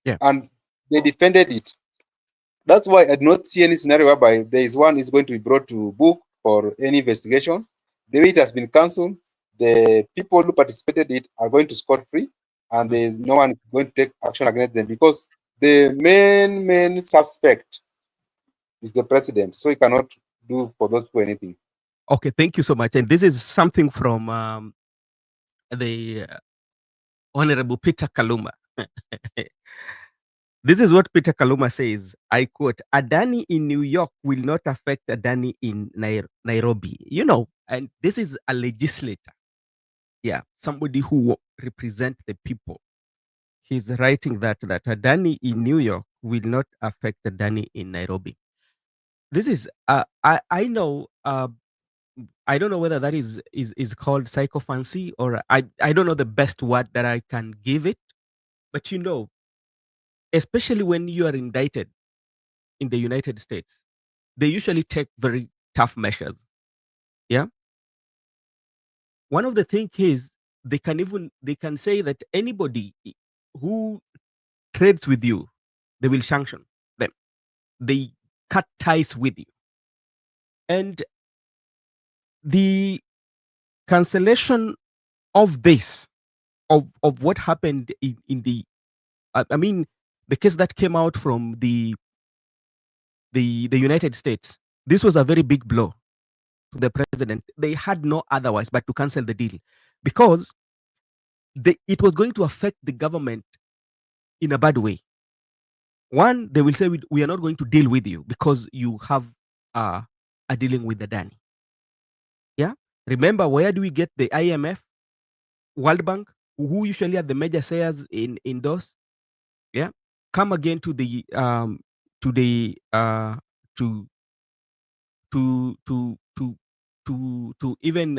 Yeah. And they defended it. That's why I do not see any scenario whereby there is one is going to be brought to book for any investigation. The way it has been cancelled, the people who participated in it are going to scot free, and there is no one going to take action against them, because the main suspect is the president, so he cannot do for those people anything. Okay, thank you so much. And this is something from the Honorable Peter Kaluma. This is what Peter Kaluma says. I quote, Adani in New York will not affect Adani in Nairobi. You know, and this is a legislator. Yeah, somebody who represents the people. He's writing that Adani in New York will not affect Adani in Nairobi. This is, I know, I don't know whether that is called psychophancy, or I don't know the best word that I can give it. But you know, especially when you are indicted in the United States, they usually take very tough measures. Yeah. One of the things is they can say that anybody who trades with you, they will sanction them. They cut ties with you. And the cancellation of this, of what happened in the, I mean, the case that came out from the United States, this was a very big blow to the president. They had no otherwise but to cancel the deal, because it was going to affect the government in a bad way. One, they will say, we are not going to deal with you because you have a dealing with the Adani. Yeah. Remember, where do we get the IMF, World Bank, who usually are the major sayers in those? Yeah. Come again to the to the to even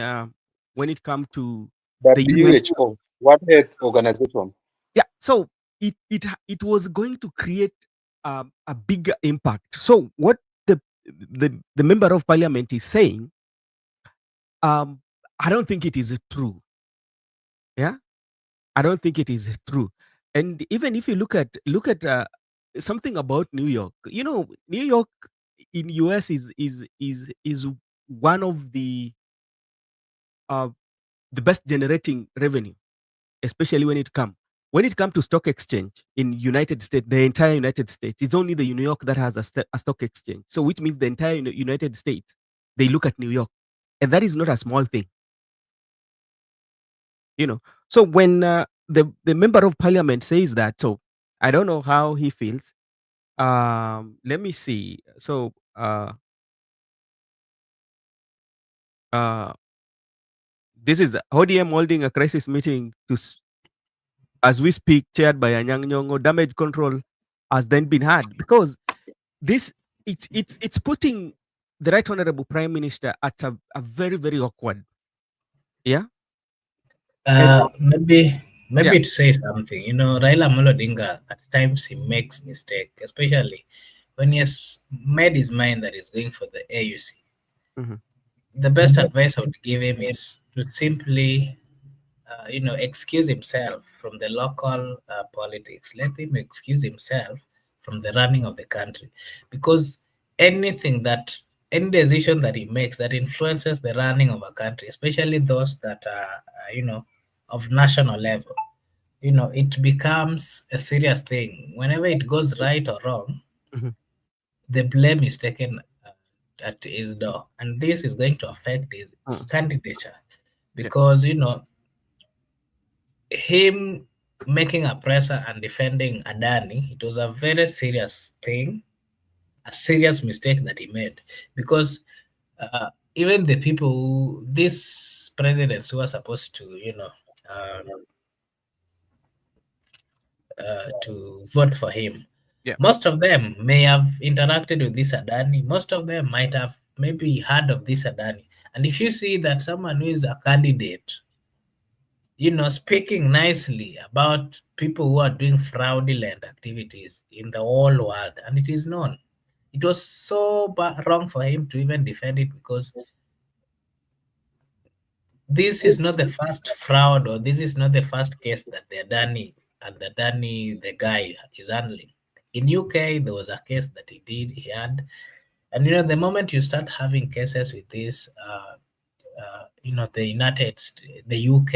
when it comes to the UN. WHO, World Health Organization. Yeah. So it was going to create a bigger impact. So what the member of parliament is saying, I don't think it is true. Yeah, I don't think it is true. And even if you look at something about New York, you know, New York in US is one of the best generating revenue, especially when it comes to stock exchange in United States. The entire United States, it's only the New York that has a stock exchange. So which means the entire United States, they look at New York, and that is not a small thing. You know, so when the member of parliament says that, so I don't know how he feels. Let me see. So this is ODM holding a crisis meeting as we speak, chaired by Anyang' Nyong'o. Damage control has then been had, because this it's putting the Right Honorable Prime Minister at a very, very awkward. Yeah. Maybe Yeah. to say something, you know, Raila Odinga at times he makes mistake, especially when he has made his mind that he's going for the AUC. Mm-hmm. The best advice I would give him is to simply excuse himself from the local politics. Let him excuse himself from the running of the country, because anything that any decision that he makes that influences the running of a country, especially those that are of national level, it becomes a serious thing. Whenever it goes right or wrong, Mhm. the blame is taken at his door, and this is going to affect his Mm. candidature, Yeah. because him making a presser and defending Adani, it was a very serious thing, a serious mistake that he made, because even the people these presidents who are supposed to uh, to vote for him, Yeah. most of them may have interacted with this Adani. Most of them might have maybe heard of this Adani. And if you see that someone who is a candidate, speaking nicely about people who are doing fraudulent activities in the whole world, and it is known, it was so wrong for him to even defend it, because this is not the first fraud, or this is not the first case that the guy is handling. In UK, there was a case that he had, and the moment you start having cases with this, the UK,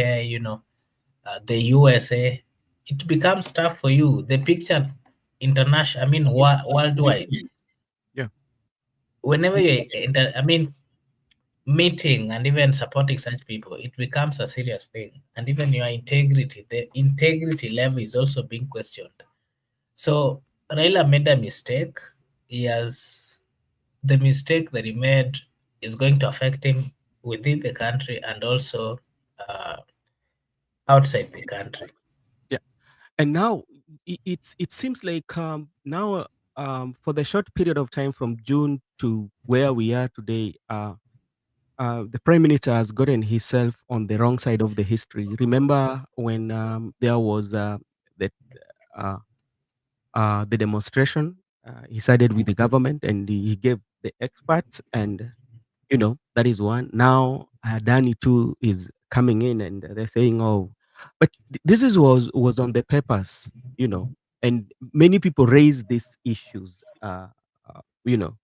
the USA, it becomes tough for you. The picture international, I mean, worldwide. Yeah. Whenever meeting and even supporting such people, it becomes a serious thing. And even your integrity, the integrity level is also being questioned. So Raila made a mistake. The mistake that he made is going to affect him within the country and also uh, outside the country. Yeah. And now it seems like now for the short period of time from June to where we are today, the prime minister has gotten himself on the wrong side of the history. Remember when there was uh, the demonstration? He sided with the government and he gave the experts, and that is one. Now Adani too is coming in, and they're saying, "Oh, but this was on the papers," and many people raise these issues. You know,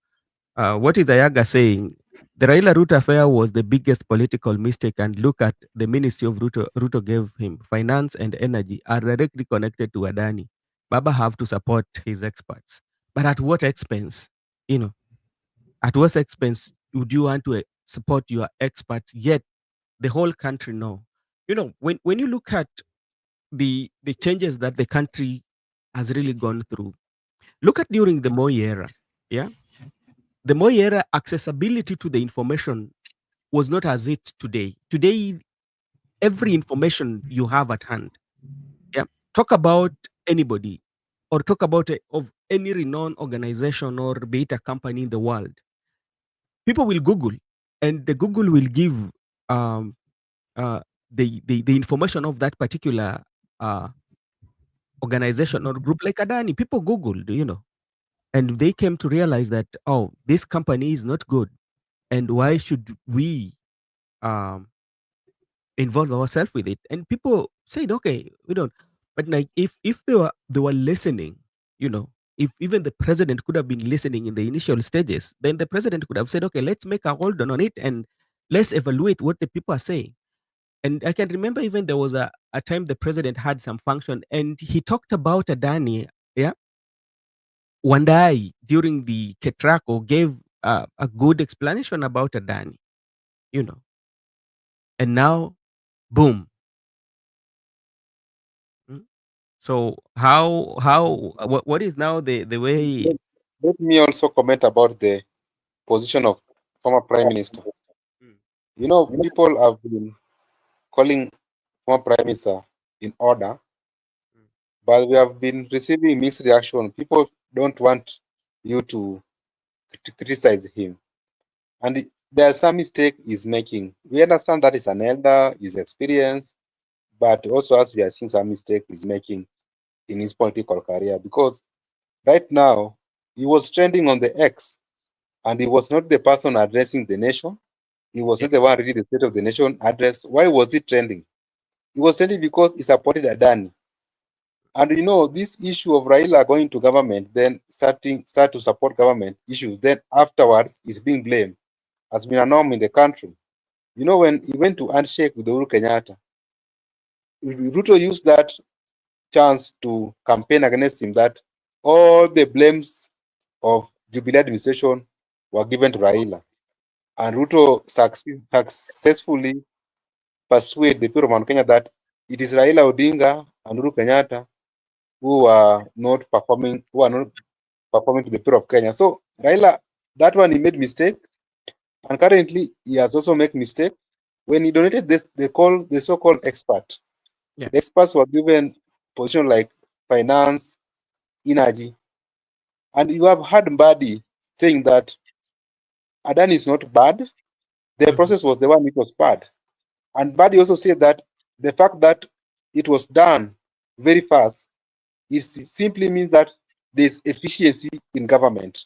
what is Ayaga saying? The Raila Ruto affair was the biggest political mistake, and look at the ministry of Ruto gave him. Finance and energy are directly connected to Adani. Baba have to support his experts, but at what expense? You know, at what expense would you want to support your experts? Yet the whole country know. When you look at the changes that the country has really gone through, look at during the Moi era. Yeah, the Moi era accessibility to the information was not as it today. Today, every information you have at hand. Yeah. Talk about anybody or talk about of any renowned organization or be it a company in the world. People will Google, and the Google will give um, uh, the information of that particular uh, organization or group like Adani. People Googled, and they came to realize that, oh, this company is not good, and why should we um, involve ourselves with it? And people said, okay, we don't. But like, if they were listening, if even the president could have been listening in the initial stages, then the president could have said, okay, let's make a hold on it and let's evaluate what the people are saying. And I can remember even there was a time the president had some function and he talked about Adani. Yeah. One day during the Ketrako gave a good explanation about Adani, you know, and now, boom. Mm. So what is now the way? Let me also comment about the position of former Prime Minister. Mm. People have been calling former Prime Minister in order, Mm. but we have been receiving mixed reaction. People don't want you to criticize him. And there are some mistake he's making. We understand that he's an elder, he's experienced, but also as we are seeing some mistake he's making in his political career. Because right now, he was trending on the X, and he was not the person addressing the nation. He was Yes. not the one reading the State of the Nation address. Why was he trending? He was trending because he supported Adani. And you know, this issue of Raila going to government, then start to support government issues, then afterwards is being blamed, has been a norm in the country. You know, when he went to handshake with Uhuru Kenyatta, Ruto used that chance to campaign against him, that all the blames of Jubilee administration were given to Raila. And Ruto successfully persuade the people of Mount Kenya that it is Raila Odinga and Uhuru Kenyatta who are not performing to the people of Kenya. So Raila, that one he made mistake, and currently he has also made mistake. When he donated this, they call the so-called expert. Yeah. The experts were given position like finance, energy, and you have heard Mbadi saying that Adani is not bad. The process was the one which was bad. And Mbadi also said that the fact that it was done very fast, it simply means that there's efficiency in government.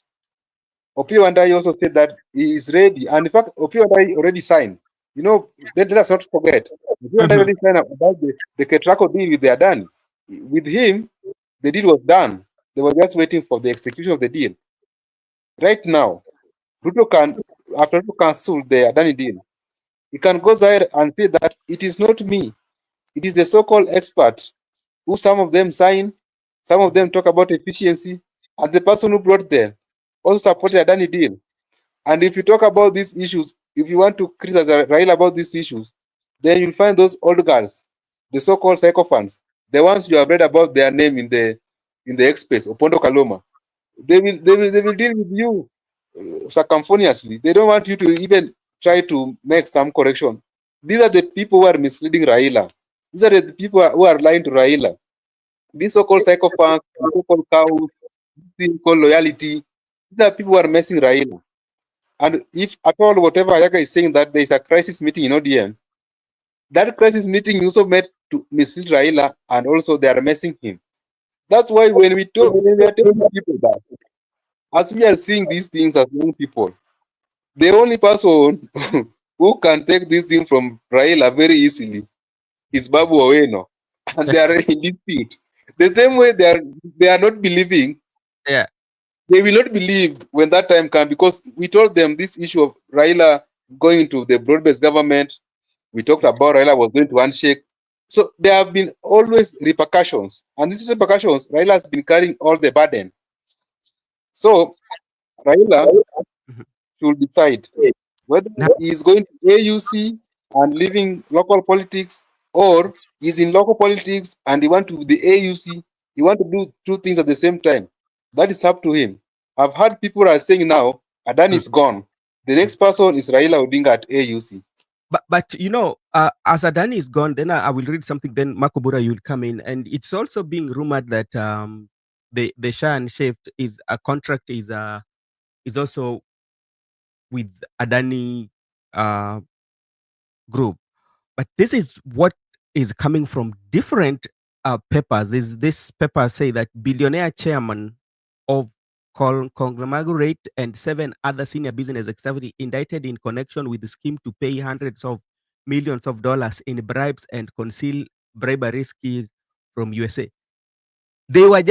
Opio Wandai also said that he is ready, and in fact, Opio Wandai already signed. You know, let us not forget, Opio Wandai already signed about the Ketraco deal with the Adani. With him, the deal was done. They were just waiting for the execution of the deal. Right now, Ruto can, after Ruto cancel the Adani deal, he can go there and say that it is not me, it is the so-called expert who some of them sign, some of them talk about efficiency, and the person who brought them also supported Adani deal. And if you talk about these issues, if you want to criticize Raila about these issues, then you'll find those old girls, the so-called sycophants, the ones you have read about their name in the X-Space, Opondo Kaloma. They will deal with you circumphoniously. They don't want you to even try to make some correction. These are the people who are misleading Raila. These are the people who are lying to Raila. These so-called sycophants, so-called cows, so-called loyalty, these are people who are messing Raila. And if at all whatever Ayaka is saying that there is a crisis meeting in ODM, that crisis meeting also meant to mislead Raila, and also they are messing him. That's why when we are telling people that, as we are seeing these things as young people, the only person who can take this thing from Raila very easily is Babu Oweno, and they are in dispute. The same way they are not believing. Yeah. They will not believe when that time comes, because we told them this issue of Raila going to the broad-based government. We talked about Raila was going to handshake. So there have been always repercussions, and these repercussions, Raila has been carrying all the burden. So Raila should decide whether he is going to AUC and leaving local politics, or he's in local politics and he want to the AUC. He want to do two things at the same time. That is up to him. I've heard people are saying now Adani is gone. The next person is Raila Odinga at AUC. But you know, as Adani is gone, then I will read something. Then Makobura, you'll come in, and it's also being rumored that the Shah and Shift is a contract is also with Adani group. But this is what is coming from different papers. This paper say that billionaire chairman of conglomerate and 7 other senior business executives indicted in connection with the scheme to pay hundreds of millions of dollars in bribes and conceal bribery scheme from USA. They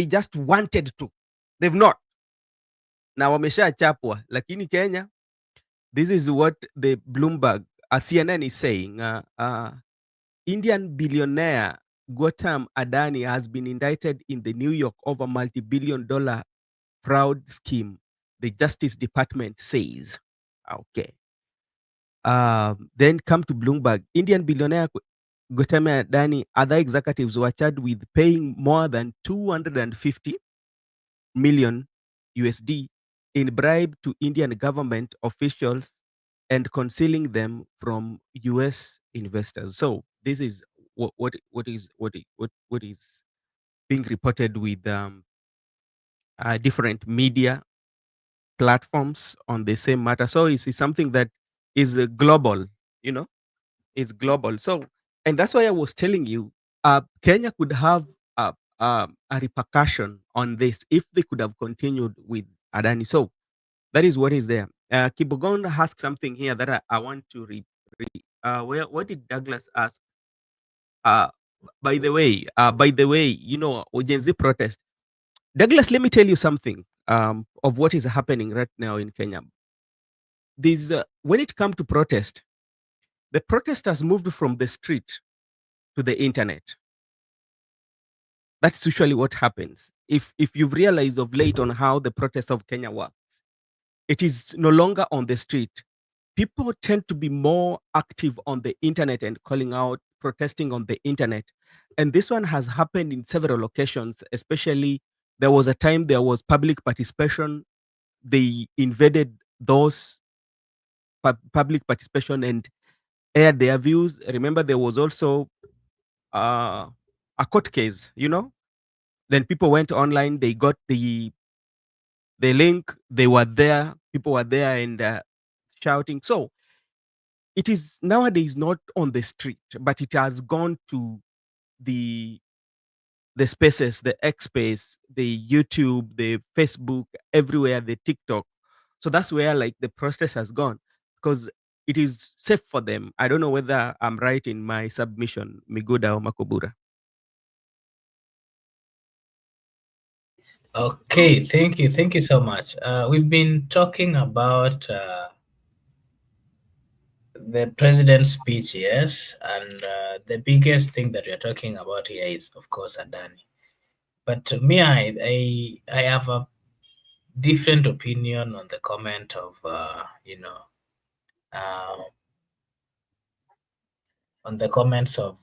just wanted to. They've not. Na wameshachapwa. Lakini Kenya, this is what the Bloomberg, CNN is saying. Indian billionaire Gautam Adani has been indicted in the New York over multi-billion-dollar fraud scheme, the Justice Department says. Okay. Then come to Bloomberg. Indian billionaire Gautam Adani, other executives were charged with paying more than 250 million USD in bribe to Indian government officials and concealing them from US investors. So this is what is being reported with different media platforms on the same matter. So it's something that is global, you know, it's global. So, and that's why I was telling you, Kenya could have a repercussion on this if they could have continued with Adani. So that is what is there. Kibogon asked something here that I want to read. What did Douglas ask? Uh, by the way, you know, Gen Z protest. Douglas, let me tell you something of what is happening right now in Kenya. This when it comes to protest, the protest has moved from the street to the internet. That's usually what happens. If you've realized of late on how the protest of Kenya works, it is no longer on the street. People tend to be more active on the internet and calling out, protesting on the internet. And this one has happened in several locations, especially there was a time there was public participation. They invaded those public participation and aired their views. Remember, there was also a court case, you know. Then people went online, they got the link, they were there, people were there and shouting. So it is nowadays not on the street, but it has gone to the the spaces, the X space, the YouTube, the Facebook, everywhere, the TikTok. So that's where like the protest has gone because it is safe for them. I don't know whether I'm right in my submission, Miguda or Makobura. Okay, thank you so much. We've been talking about the president's speech, yes, and the biggest thing that we're talking about here is, of course, Adani. But me, I have a different opinion on the comment of, uh, on the comments of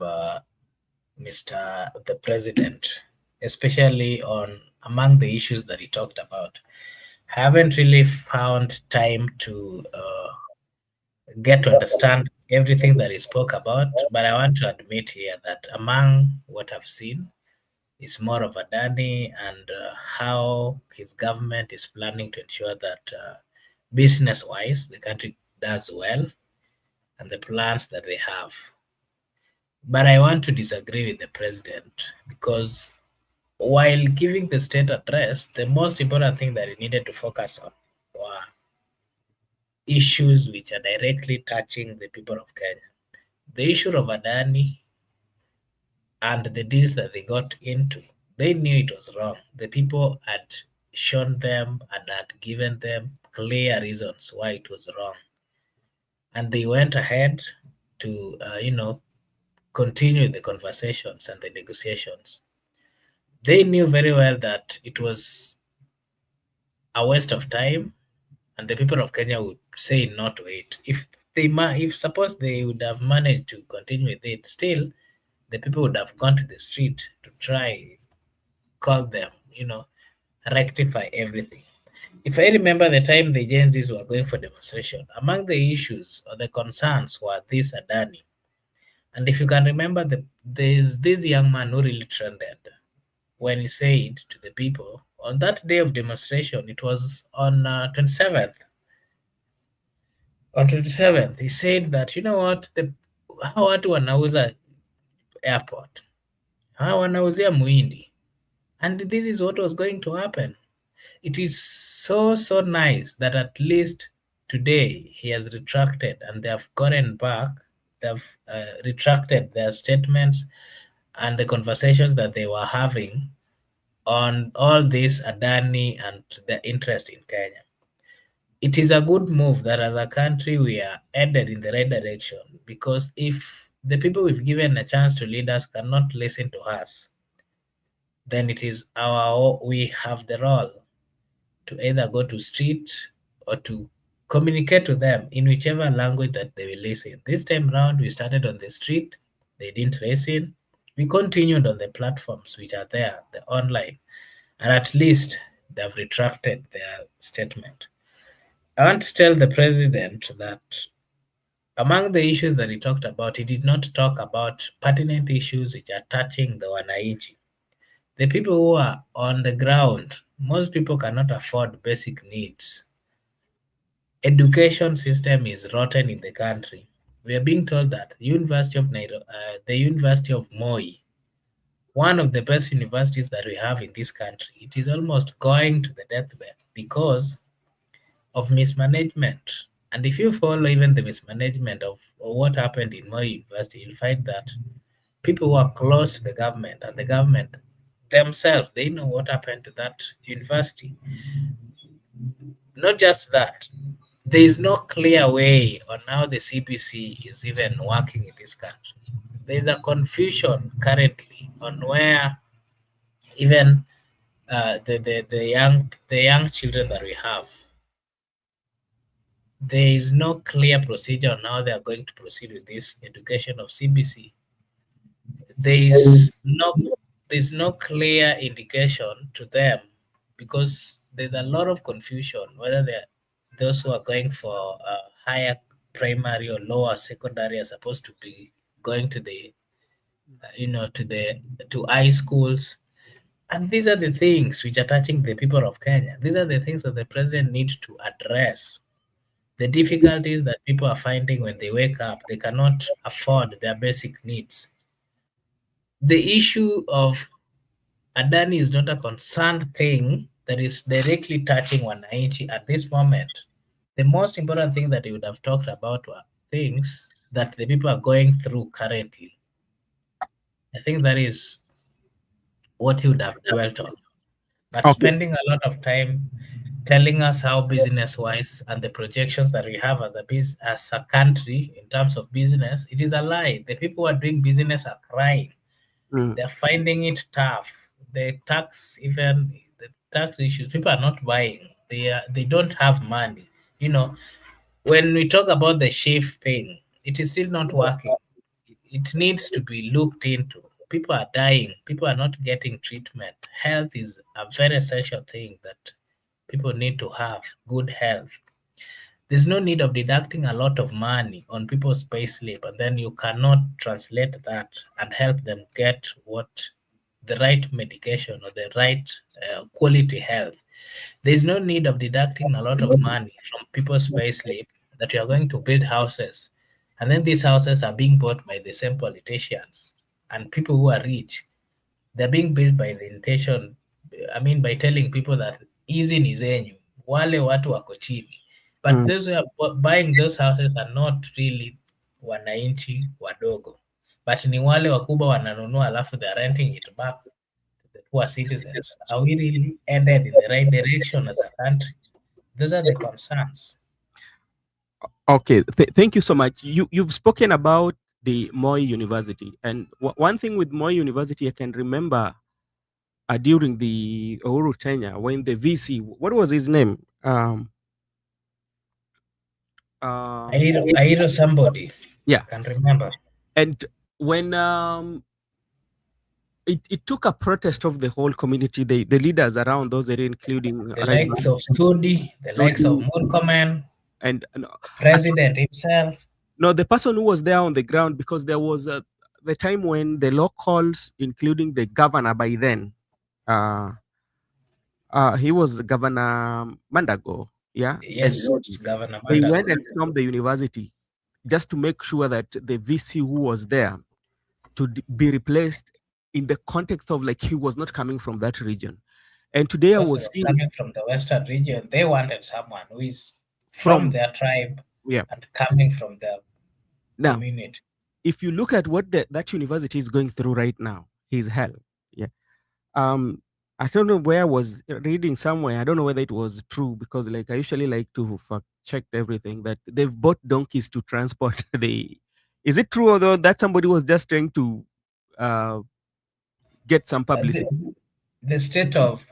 Mr. the President, especially on among the issues that he talked about. I haven't really found time to get to understand everything that he spoke about, but I want to admit here that among what I've seen is more of Adani and how his government is planning to ensure that business-wise the country does well and the plans that they have. But I want to disagree with the president because while giving the state address, the most important thing that he needed to focus on were issues which are directly touching the people of Kenya. The issue of Adani and the deals that they got into, they knew it was wrong. The people had shown them and had given them clear reasons why it was wrong. And they went ahead to, continue the conversations and the negotiations. They knew very well that it was a waste of time, and the people of Kenya would say no to it. If suppose they would have managed to continue with it, still the people would have gone to the street to try call them, rectify everything. If I remember the time the Gen Zs were going for demonstration, among the issues or the concerns were this Adani. And if you can remember, there's this young man who really trended when he said to the people on that day of demonstration, it was on 27th. On 27th, he said that, you know what, hawa watu wanauza airport, hawa wanauzia muhindi, and this is what was going to happen. It is so nice that at least today he has retracted and they have gotten back, they've retracted their statements and the conversations that they were having on all this Adani and their interest in Kenya. It is a good move that as a country we are headed in the right direction, because if the people we've given a chance to lead us cannot listen to us, then it is we have the role to either go to street or to communicate to them in whichever language that they will listen. This time round, we started on the street, they didn't listen. We continued on the platforms which are there, the online, and at least they've retracted their statement. I want to tell the president that among the issues that he talked about, he did not talk about pertinent issues which are touching the wananchi. The people who are on the ground, most people cannot afford basic needs. Education system is rotten in the country. We are being told that the University of Moi, one of the best universities that we have in this country, it is almost going to the deathbed because of mismanagement. And if you follow even the mismanagement of what happened in Moi University, you'll find that people who are close to the government and the government themselves, they know what happened to that university. Not just that, there is no clear way on how the CBC is even working in this country. There is a confusion currently on where even the young children that we have, there is no clear procedure on how they are going to proceed with this education of CBC. There is no clear indication to them because there's a lot of confusion whether they're those who are going for higher primary or lower secondary are supposed to be going to the to high schools. And these are the things which are touching the people of Kenya. These are the things that the president needs to address. The difficulties that people are finding when they wake up, they cannot afford their basic needs. The issue of Adani is not a concerned thing that is directly touching Wananchi at this moment. The most important thing that he would have talked about were things that the people are going through currently. I think that is what he would have dwelt on. But Okay. spending a lot of time telling us how business wise and the projections that we have as a country in terms of business, it is a lie. The people who are doing business are crying. They're finding it tough. The tax issues, people are not buying. They don't have money. When we talk about the shift thing, it is still not working. It needs to be looked into. People are dying. People are not getting treatment. Health is a very essential thing that people need to have good health. There's no need of deducting a lot of money on people's pay slip, and then you cannot translate that and help them get what the right medication or the right quality health. There's no need of deducting a lot of money from people's pay slip that you are going to build houses, and then these houses are being bought by the same politicians and people who are rich. They're being built by the intention, by telling people that hizi ni zenyu, wale watu wako chini. But those who are buying those houses are not really wananchi wadogo, but ni wale wakubwa wananunua alafu they're renting it back to the poor citizens. Are we really headed in the right direction as a country? Those are the concerns. Okay, thank you so much. You've spoken about the Moi University, and one thing with Moi University I can remember during the Uhuru tenure when the VC, what was his name? I hear somebody. Yeah, I can remember. and when it took a protest of the whole community, the leaders around those areas, including The likes of Studi, the likes of Murkomen, and the president himself. No, the person who was there on the ground, because there was the time when the locals, including the governor by then, he was Governor Mandago, yeah? Yes, And Governor they went Mandago. and stormed the university just to make sure that the VC who was there to be replaced in the context of like he was not coming from that region. And today I was seeing coming from the Western region. They wanted someone who is from their tribe, yeah, and coming from their now community. if you look at what that university is going through right now, is hell. Yeah. I don't know where I was reading somewhere. I don't know whether it was true because like I usually like to fact check everything that they've bought donkeys to transport the. Is it true although that somebody was just trying to get some publicity? The state of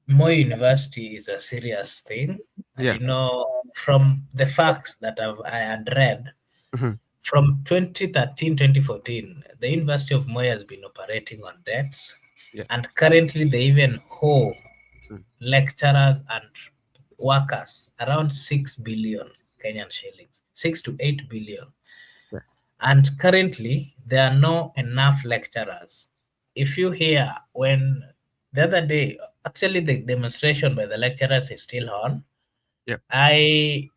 Moi University is a serious thing. Yeah. From the facts that I had read, from 2013, 2014, the University of Moi has been operating on debts. Yeah. And currently they even owe lecturers and workers around 6 billion Kenyan shillings, 6 to 8 billion. Yeah. And currently there are no enough lecturers. If you hear when the other day, actually the demonstration by the lecturers is still on. Yeah. I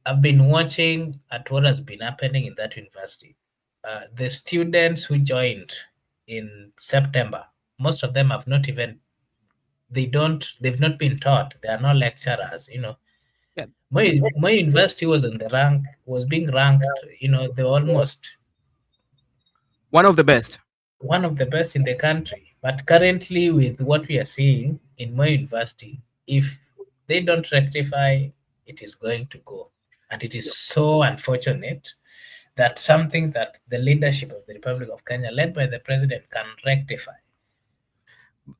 have been watching at what has been happening in that university. The students who joined in September, most of them have not even, they've not been taught. They are not lecturers, Yeah. My university was being ranked, they almost One of the best. One of the best in the country. But currently, with what we are seeing in my university, if they don't rectify, it is going to go. And it is so unfortunate that something that the leadership of the Republic of Kenya, led by the president, can rectify.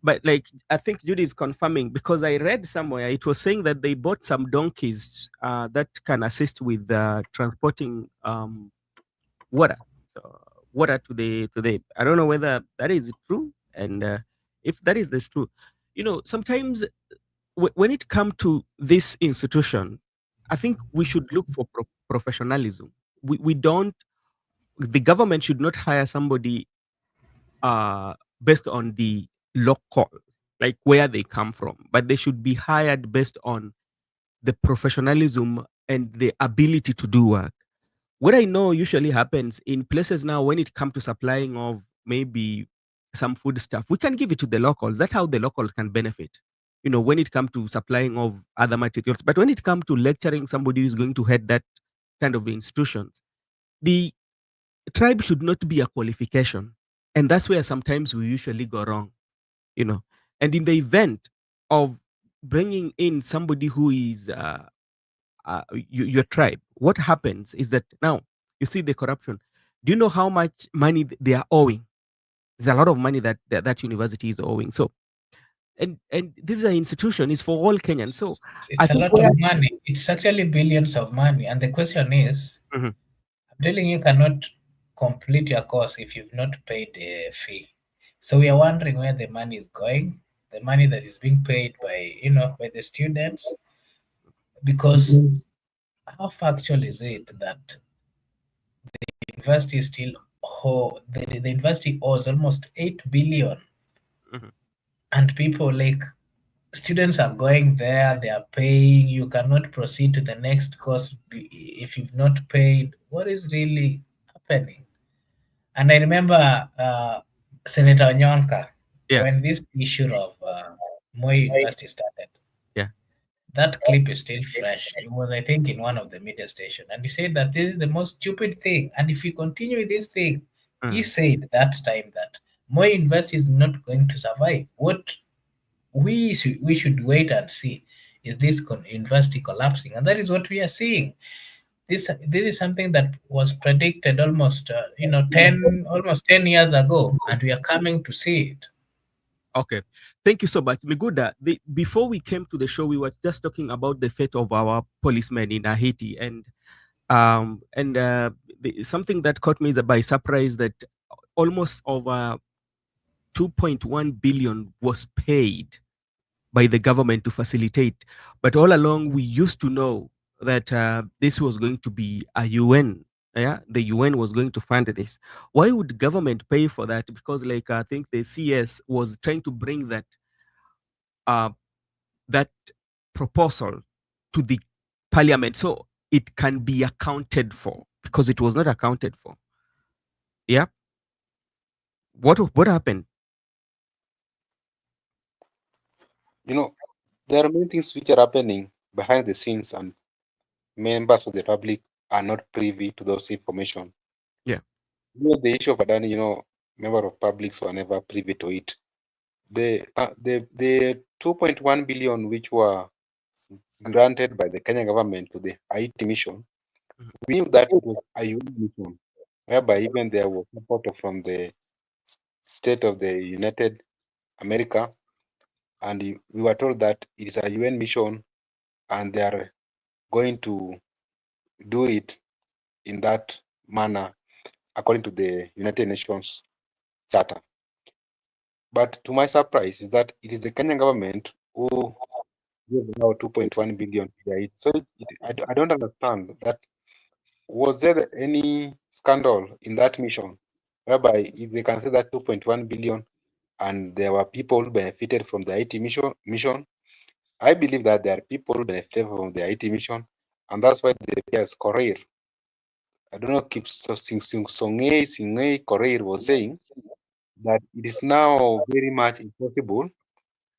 But like, I think Judy is confirming, because I read somewhere it was saying that they bought some donkeys that can assist with transporting water, so water to the. I don't know whether that is true, and if that is this true, sometimes when it comes to this institution, I think we should look for professionalism. We don't. The government should not hire somebody based on the local, like where they come from, but they should be hired based on the professionalism and the ability to do work. What I know usually happens in places now, when it comes to supplying of maybe some food stuff, we can give it to the locals. That's how the locals can benefit. When it comes to supplying of other materials, but when it comes to lecturing somebody who is going to head that kind of institutions, the tribe should not be a qualification, and that's where sometimes we usually go wrong. you know and in the event of bringing in somebody who is your tribe, what happens is that now you see the corruption. Do you know how much money they are owing? There's a lot of money that university is owing. So, and this is an institution, is for all Kenyans. So I It's a think lot of where. money. It's actually billions of money. And the question is, Mhm. I'm telling you, cannot complete your course if you've not paid a fee. So we are wondering where the money is going, the money that is being paid by, by the students, because how factual is it that the university still the university owes almost 8 billion, Mhm. and people like students are going there, they are paying, you cannot proceed to the next course if you've not paid. What is really happening? And I remember Senator Onyonka, Yeah, when this issue of Moi University started. yeah. That clip is still fresh. It was, I think, in one of the media station, and he said that this is the most stupid thing. And if we continue with this thing, he Mhm. said that time that Moi University is not going to survive. What we should wait and see is this university collapsing, and that is what we are seeing. This is something that was predicted almost 10 years ago, and we are coming to see it. Okay. Thank you so much. Miguda, before we came to the show, we were just talking about the fate of our policemen in Haiti. And something that caught me by surprise, that almost over 2.1 billion was paid by the government to facilitate. But all along, we used to know that this was going to be a UN. Yeah, the UN was going to fund this. Why would government pay for that? Because, like, I think the CS was trying to bring uh, that proposal to the parliament so it can be accounted for, because it was not accounted for. Yeah. What happened? There are many things which are happening behind the scenes, and members of the public are not privy to those information. Yeah. The issue of Adani, member of publics were never privy to it. The 2.1 billion which were granted by the Kenya government to the Haiti mission, we knew that it was a UN mission, whereby even there was support from the state of the United America, and we were told that it is a UN mission and they are going to do it in that manner according to the United Nations Charter. But to my surprise is that it is the Kenyan government who gave now 2.1 billion to it. So I don't understand that. Was there any scandal in that mission whereby if they can say that 2.1 billion and there were people who benefited from the IT mission, I believe that there are people who benefited from the IT mission, and that's why the PS Korir, I don't know, keeps Singay Korir was saying that it is now very much impossible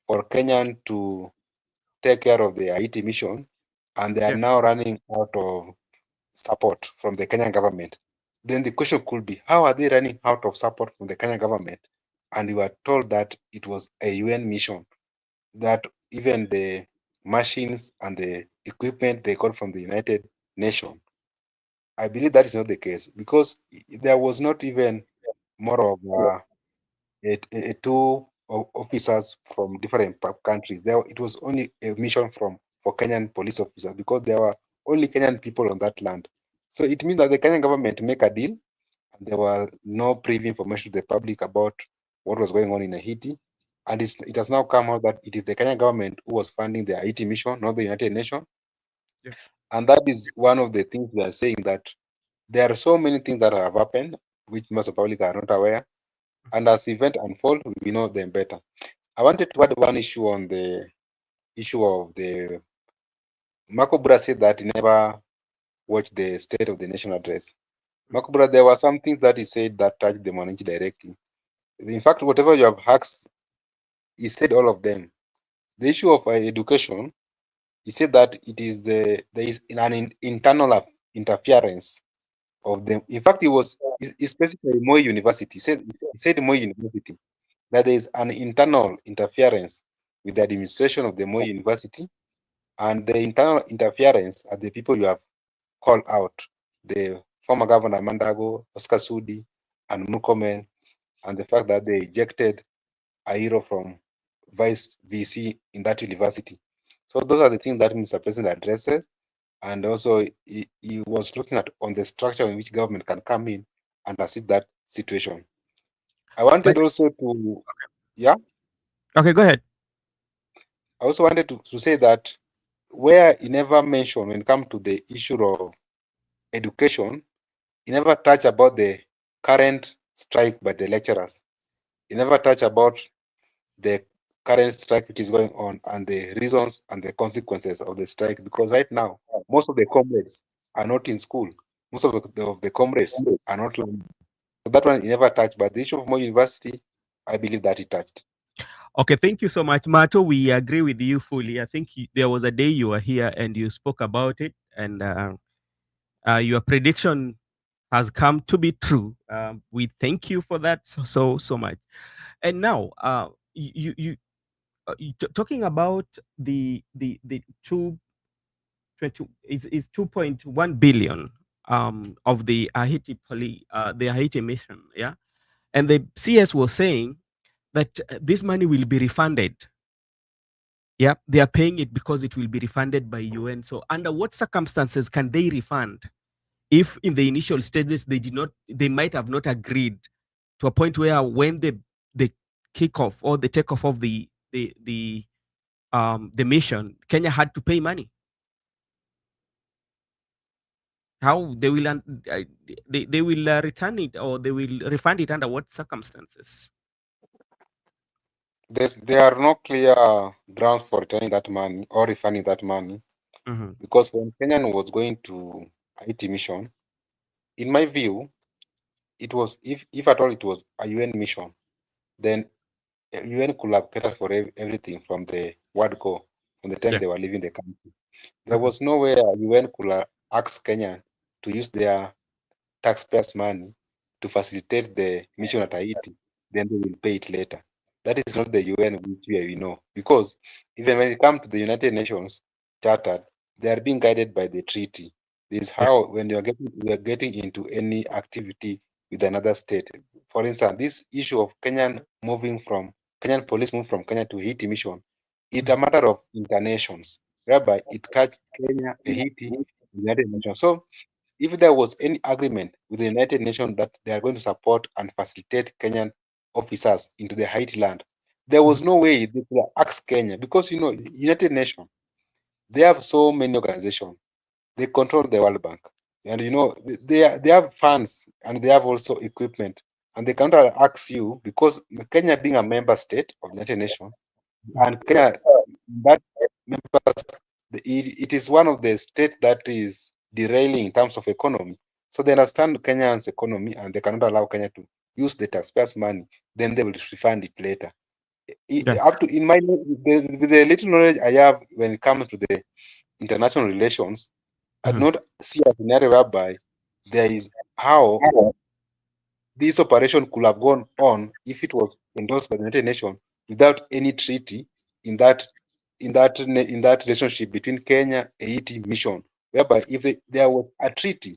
for Kenyan to take care of the IT mission, and they are Yeah. now running out of support from the Kenyan government. then the question could be, how are they running out of support from the Kenya government? And you are told that it was a UN mission, that even the machines and the equipment they got from the United Nations. I believe that is not the case, because there was not even more of two officers from different countries. There, it was only a mission for Kenyan police officers, because there were only Kenyan people on that land. So it means that the Kenyan government make a deal, and there were no privy information to the public about what was going on in Haiti. And it has now come out that it is the Kenyan government who was funding the Haiti mission, not the United Nations. Yeah. And that is one of the things we are saying, that there are so many things that have happened, which most of the public are not aware. And as event unfold, we know them better. I wanted to add one issue on the issue of the Makobura said that he never watched the State of the Nation address. Makobura, there were some things that he said that touched the Mwananchi directly. In fact, whatever you have asked, he said all of them. The issue of education, he said that it is there is an internal interference of them. In fact, he specifically Moi University. He said Moi University, that there is an internal interference with the administration of the Moi University, and the internal interference are the people you have called out, the former governor Mandago, Oscar Sudi, and Mukomen, and the fact that they ejected a hero from vice VC in that university. So those are the things that Mr. President addresses. And also he was looking at on the structure in which government can come in and assist that situation. I wanted also to, yeah. Okay, go ahead. I also wanted to say that where he never mentioned when it comes to the issue of education, he never touched about the current strike by the lecturers. He never touched about the current strike which is going on and the reasons and the consequences of the strike, because right now most of the comrades are not in school. Most of the comrades are not learning. So that one he never touched, but the issue of Moi University, I believe that he touched. Okay, thank you so much, Mato. We agree with you fully. I think there was a day you were here and you spoke about it, and your prediction has come to be true. We thank you for that so much. And now, talking about the 220 is 2.1 billion of the Haiti mission, yeah, and the CS was saying that this money will be refunded. Yeah, they are paying it because it will be refunded by UN. So under what circumstances can they refund if in the initial stages they might have not agreed to a point where when the kickoff or the takeoff of the mission, Kenya had to pay money? How they will they will return it, or they will refund it under what circumstances? There are no clear grounds for returning that money or refunding that money, because when Kenyan was going to Haiti mission, in my view, it was, if at all it was a UN mission, then UN could have catered for everything from the word go, from the time they were leaving the country. There was no way UN could ask Kenya to use their taxpayers' money to facilitate the mission at Haiti, then they will pay it later. That is not the UN which we know, because even when it comes to the United Nations Charter, they are being guided by the treaty. This is how, when you are getting into any activity with another state. For instance, this issue of Kenyan police moving from Kenya to Haiti mission, it's a matter of internations, whereby it cuts Kenya, Haiti, United Nations. So if there was any agreement with the United Nations that they are going to support and facilitate Kenyan officers into the Haiti land, there was no way they could ask Kenya, because United Nations, they have so many organizations. They control the World Bank, and they have funds, and they have also equipment, and they cannot ask you, because Kenya being a member state of the United Nations, and Kenya, that member, it is one of the states that is derailing in terms of economy. So they understand Kenya's economy, and they cannot allow Kenya to use the taxpayers' money. Then they will refund it later. Up to with the little knowledge I have when it comes to the international relations, I do not see a scenario whereby there is how this operation could have gone on if it was endorsed by the United Nations without any treaty in that relationship between Kenya and Haiti mission, whereby if there was a treaty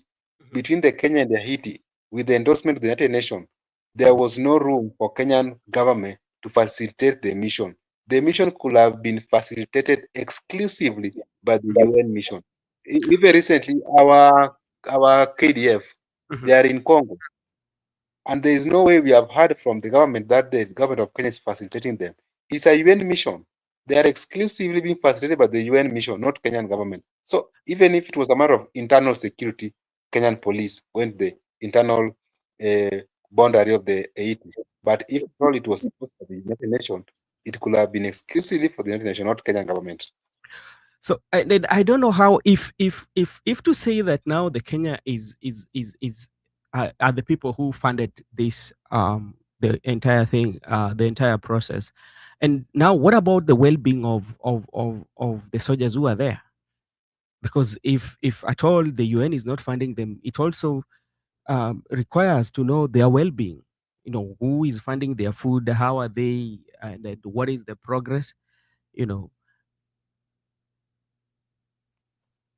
between the Kenya and the Haiti with the endorsement of the United Nations, there was no room for Kenyan government to facilitate the mission. The mission could have been facilitated exclusively by the UN mission. Even recently, our KDF, they are in Congo. And there is no way we have heard from the government that the government of Kenya is facilitating them. It's a UN mission. They are exclusively being facilitated by the UN mission, not Kenyan government. So even if it was a matter of internal security, Kenyan police went the internal boundary of the Haiti. But if all it was supposed to be the United Nations, it could have been exclusively for the United Nations, not Kenyan government. So I don't know how if to say that now the Kenya are the people who funded this the entire thing, the entire process, and now what about the well-being of the soldiers who are there? Because if at all the UN is not funding them, it also requires to know their well-being. You know, who is funding their food, how are they, and what is the progress? You know,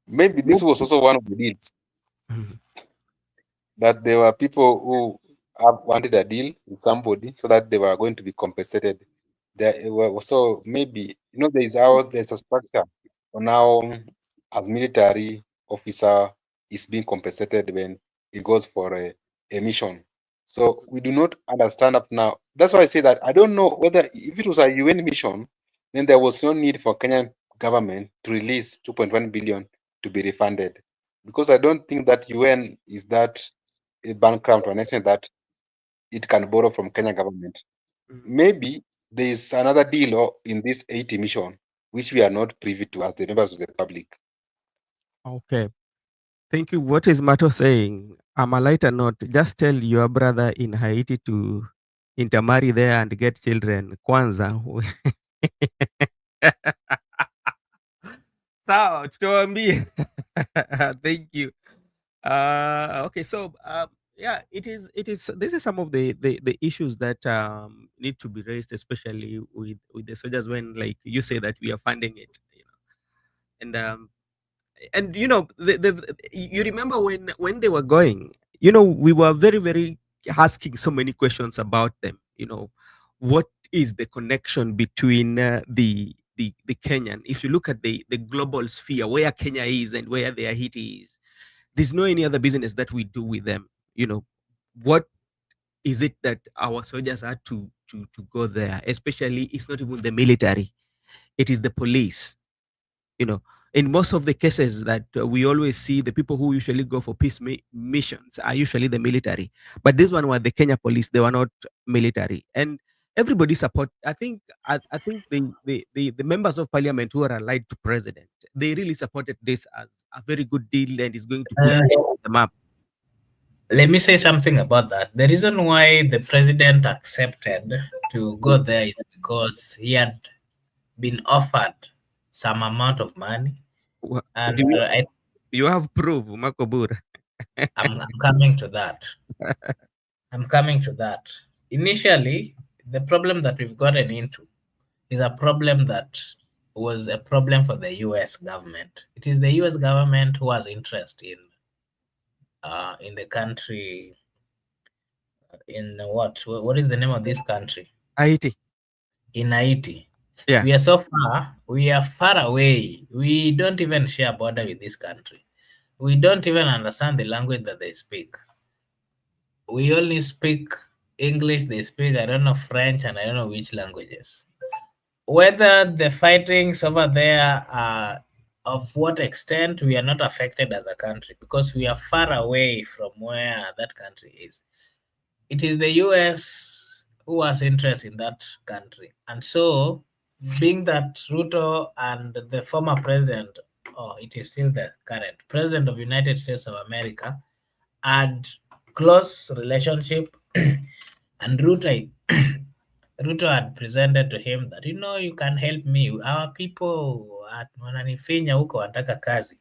maybe this was also one of the deals. That there were people who wanted a deal with somebody so that they were going to be compensated. There were also maybe there's a structure for now a military officer is being compensated when he goes for a mission. So we do not understand up now. That's why I say that I don't know whether if it was a UN mission, then there was no need for Kenyan government to release 2.1 billion to be refunded, because I don't think that UN is that bankrupt to an extent that it can borrow from Kenya government. Maybe there is another deal in this 80 mission which we are not privy to as the members of the public. Okay. Thank you. What is Mato saying? On a lighter note, just tell your brother in Haiti to intermarry there and get children. Kwanza. Sawa, tutawaambia. Thank you. Okay, so yeah, it is. This is some of the issues that need to be raised, especially with the soldiers when, like you say, that we are funding it, and you remember when they were going, we were very, very asking so many questions about them. What is the connection between the Kenyan? If you look at the global sphere, where Kenya is and where their Haiti is, there's no any other business that we do with them. What is it that our soldiers had to go there? Especially, it's not even the military; it is the police. In most of the cases that we always see, the people who usually go for peace missions are usually the military. But this one was the Kenya police; they were not military, and everybody support. I think the members of parliament who are allied to president, they really supported this as a very good deal, and is going to put them up. Let me say something about that. The reason why the president accepted to go there is because he had been offered some amount of money. And you have proof, Makobur. I'm coming to that. I'm coming to that. Initially, the problem that we've gotten into is a problem that was a problem for the US government. It is the US government who has interest in the country. In what is the name of this country? Haiti. In Haiti. Yeah. We are far away. We don't even share a border with this country. We don't even understand the language that they speak. We only speak English, they speak, I don't know, French, and I don't know which languages. Whether the fightings over there are of what extent, we are not affected as a country because we are far away from where that country is. It is the US who has interest in that country. And so, being that Ruto and the former president, it is still the current president of the United States of America, had close relationship, and Ruto had presented to him that, you can help me. Our people at wananifinya huko wanataka kazi.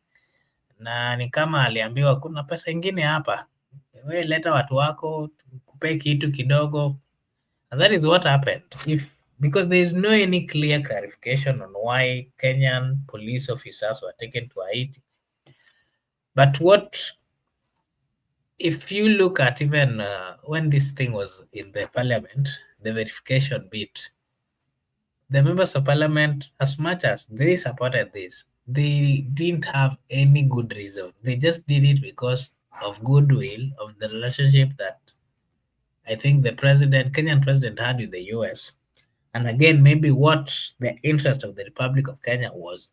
na ni kama aliambiwa kuna pesa ingine hapa, we leta watu wako kupe kitu kidogo, and that is what happened. Because there is no any clear clarification on why Kenyan police officers were taken to Haiti. But if you look at even when this thing was in the parliament, the verification bit, the members of parliament, as much as they supported this, they didn't have any good reason. They just did it because of goodwill of the relationship that I think the Kenyan president had with the US. And again, maybe what the interest of the Republic of Kenya was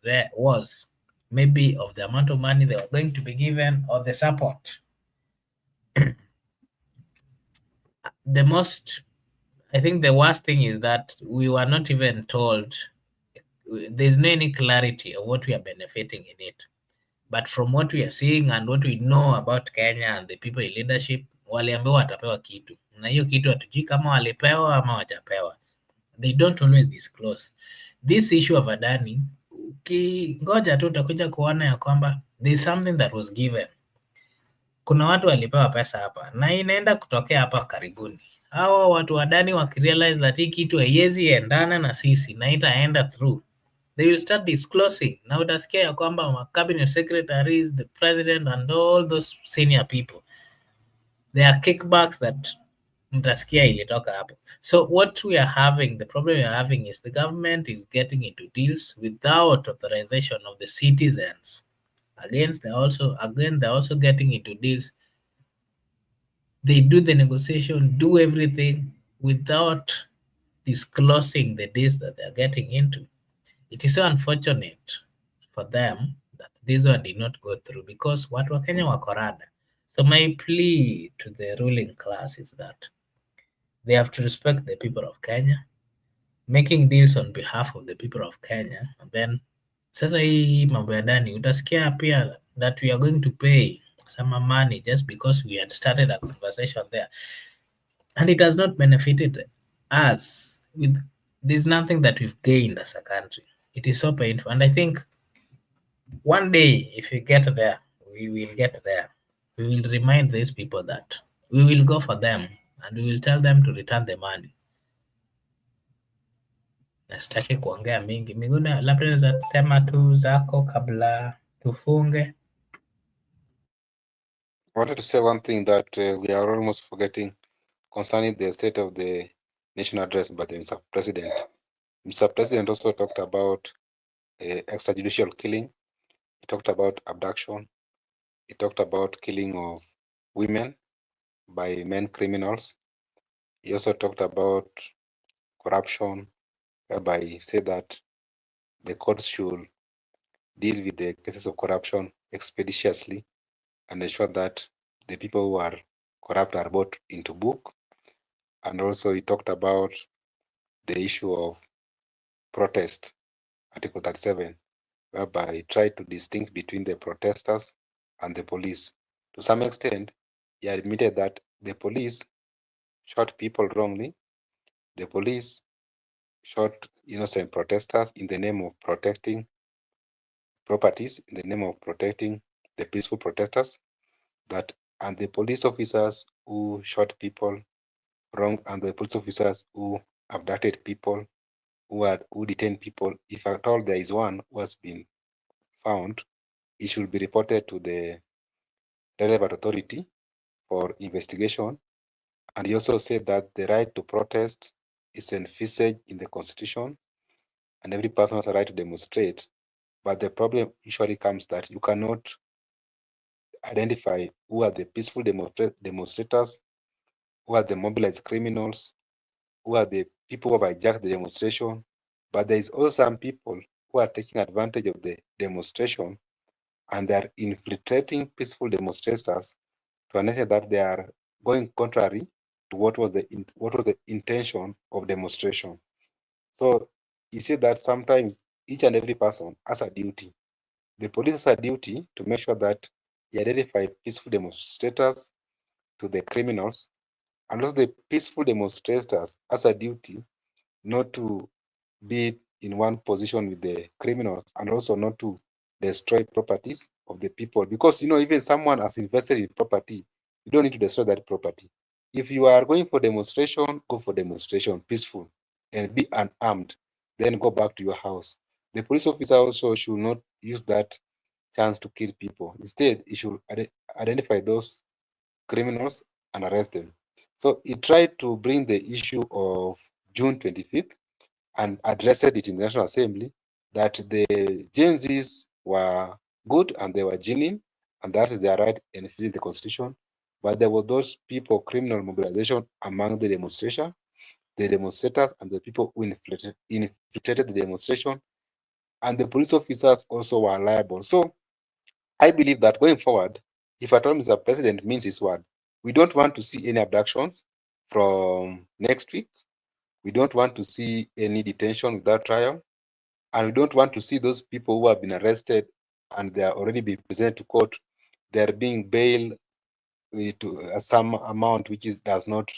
maybe of the amount of money they were going to be given or the support. I think the worst thing is that we were not even told, there's no any clarity of what we are benefiting in it. But from what we are seeing and what we know about Kenya and the people in leadership, waliambiwa watapewa kitu. Na hiyo kitu hatujui kama walipewa ama wajapewa. They don't always disclose. This issue of Adani, ukingoja tu utakuja kuona ya kwamba there's something that was given. Kuna watu walipewa pesa hapa na inaenda kutokea hapa karibuni. Hawa watu wa Adani wakirealize that hii kitu haiwezi endana na sisi na itaenda through, they will start disclosing. Na utasikia ya kwamba cabinet secretaries, the president and all those senior people, there are kickbacks that mtasikia ilitoka hapo. So what we are having, the problem we are having is the government is getting into deals without authorization of the citizens. Again, they're also getting into deals. They do the negotiation, do everything without disclosing the deals that they're getting into. It is so unfortunate for them that this one did not go through because watu wa Kenya wako rada. So my plea to the ruling class is that they have to respect the people of Kenya, making deals on behalf of the people of Kenya. And then sasa hii mambo ya Adani utasikia pia that we are going to pay some money just because we had started a conversation there, and it has not benefited us. There's nothing that we've gained as a country. It is so painful, and I think one day if we get there, we will get there. We will remind these people that we will go for them and we will tell them to return the money. Nasitaki kuongea mingi. Miguna, labda unaweza sema tu zako kabla tufunge. I wanted to say one thing that we are almost forgetting concerning the state of the nation address by the Mr. President. Mr. President also talked about extrajudicial killing. He talked about abduction. He talked about killing of women by men criminals. He also talked about corruption, whereby he said that the courts should deal with the cases of corruption expeditiously and ensure that the people who are corrupt are brought into book. And also he talked about the issue of protest, Article 37, whereby he tried to distinguish between the protesters and the police. To some extent, he admitted that the police shot people wrongly. The police shot innocent protesters in the name of protecting properties, in the name of protecting the peaceful protesters. And the police officers who shot people wrong, and the police officers who abducted people, who detained people, if at all there is one who has been found, it should be reported to the relevant authority for investigation. And he also said that the right to protest is envisaged in the Constitution, and every person has a right to demonstrate. But the problem usually comes that you cannot identify who are the peaceful demonstrators, who are the mobilized criminals, who are the people who have hijacked the demonstration. But there is also some people who are taking advantage of the demonstration and they are infiltrating peaceful demonstrators to an extent that they are going contrary to what was the intention of demonstration. So you see that sometimes each and every person has a duty. The police has a duty to make sure that they identify peaceful demonstrators to the criminals, and also the peaceful demonstrators has a duty not to be in one position with the criminals, and also not to destroy properties of the people, because even someone has invested in property, you don't need to destroy that property. If you are going for demonstration, go for demonstration, peaceful, and be unarmed. Then go back to your house. The police officer also should not use that chance to kill people. Instead, he should identify those criminals and arrest them. So he tried to bring the issue of June 25th and addressed it in the National Assembly that the Gen Zs were good and they were genuine, and that is their right and feeling the Constitution. But there were those people, criminal mobilization among the demonstrators, and the people who infiltrated the demonstration, and the police officers also were liable. So I believe that going forward, if at all Mr. President means his word, we don't want to see any abductions from next week. We don't want to see any detention without trial. And we don't want to see those people who have been arrested and they are already been presented to court. They are being bailed to some amount which does not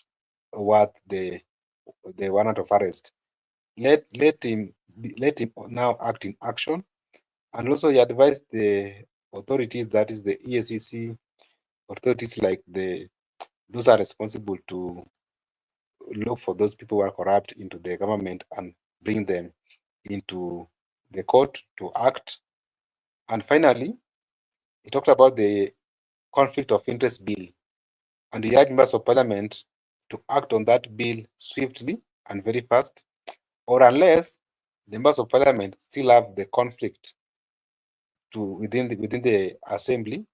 worth the warrant of arrest. Let him now act in action. And also he advised the authorities, that is the EACC authorities, like those are responsible to look for those people who are corrupt into the government and bring them into the court to act. And finally, he talked about the conflict of interest bill, and he urged members of parliament to act on that bill swiftly and very fast, or unless the members of parliament still have the conflict within the assembly,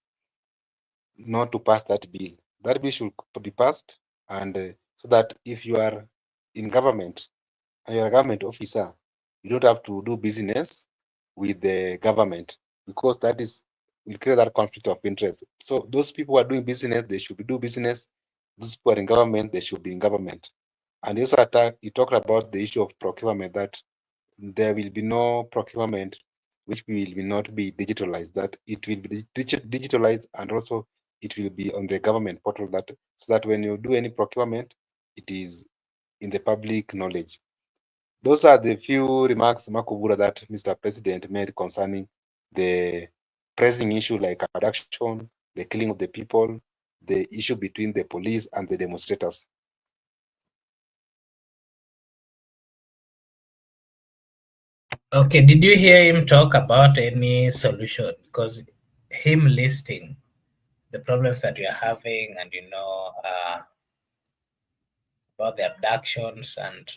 not to pass that bill. That bill should be passed, and so that if you are in government and you're a government officer, you don't have to do business with the government, because that will create that conflict of interest. So those people who are doing business, they should do business. Those people are in government, they should be in government. And he also he talked about the issue of procurement, that there will be no procurement which will not be digitalized, that it will be digitalized, and also it will be on the government portal, so that when you do any procurement, it is in the public knowledge. Those are the few remarks, Makubura, that Mr. President made concerning the pressing issue like abduction, the killing of the people, the issue between the police and the demonstrators. Okay, did you hear him talk about any solution? Because him listing the problems that we are having, and about the abductions, and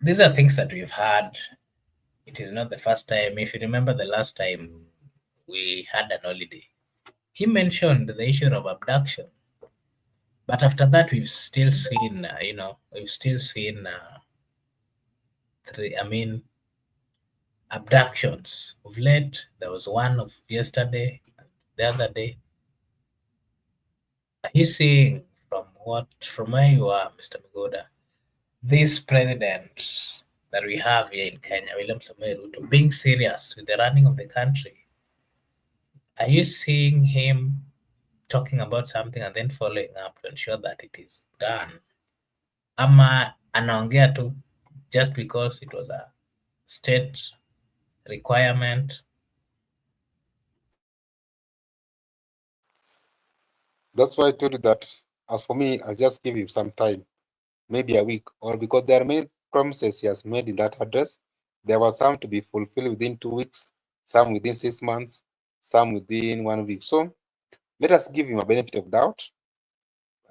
these are things that we've had. It is not the first time. If you remember the last time we had an holiday, he mentioned the issue of abduction. But after that, we've still seen, abductions of late. There was one of yesterday, the other day. Are you seeing from where you are, Mr. Migoda, this president that we have here in Kenya, William Ruto, being serious with the running of the country? Are you seeing him talking about something and then following up to ensure that it is done? Ama anaongea tu just because it was a state requirement? That's why I told you that, as for me, I'll just give him some time, maybe a week, or because there are many promises he has made in that address. There were some to be fulfilled within 2 weeks, some within 6 months, some within 1 week. So let us give him a benefit of doubt,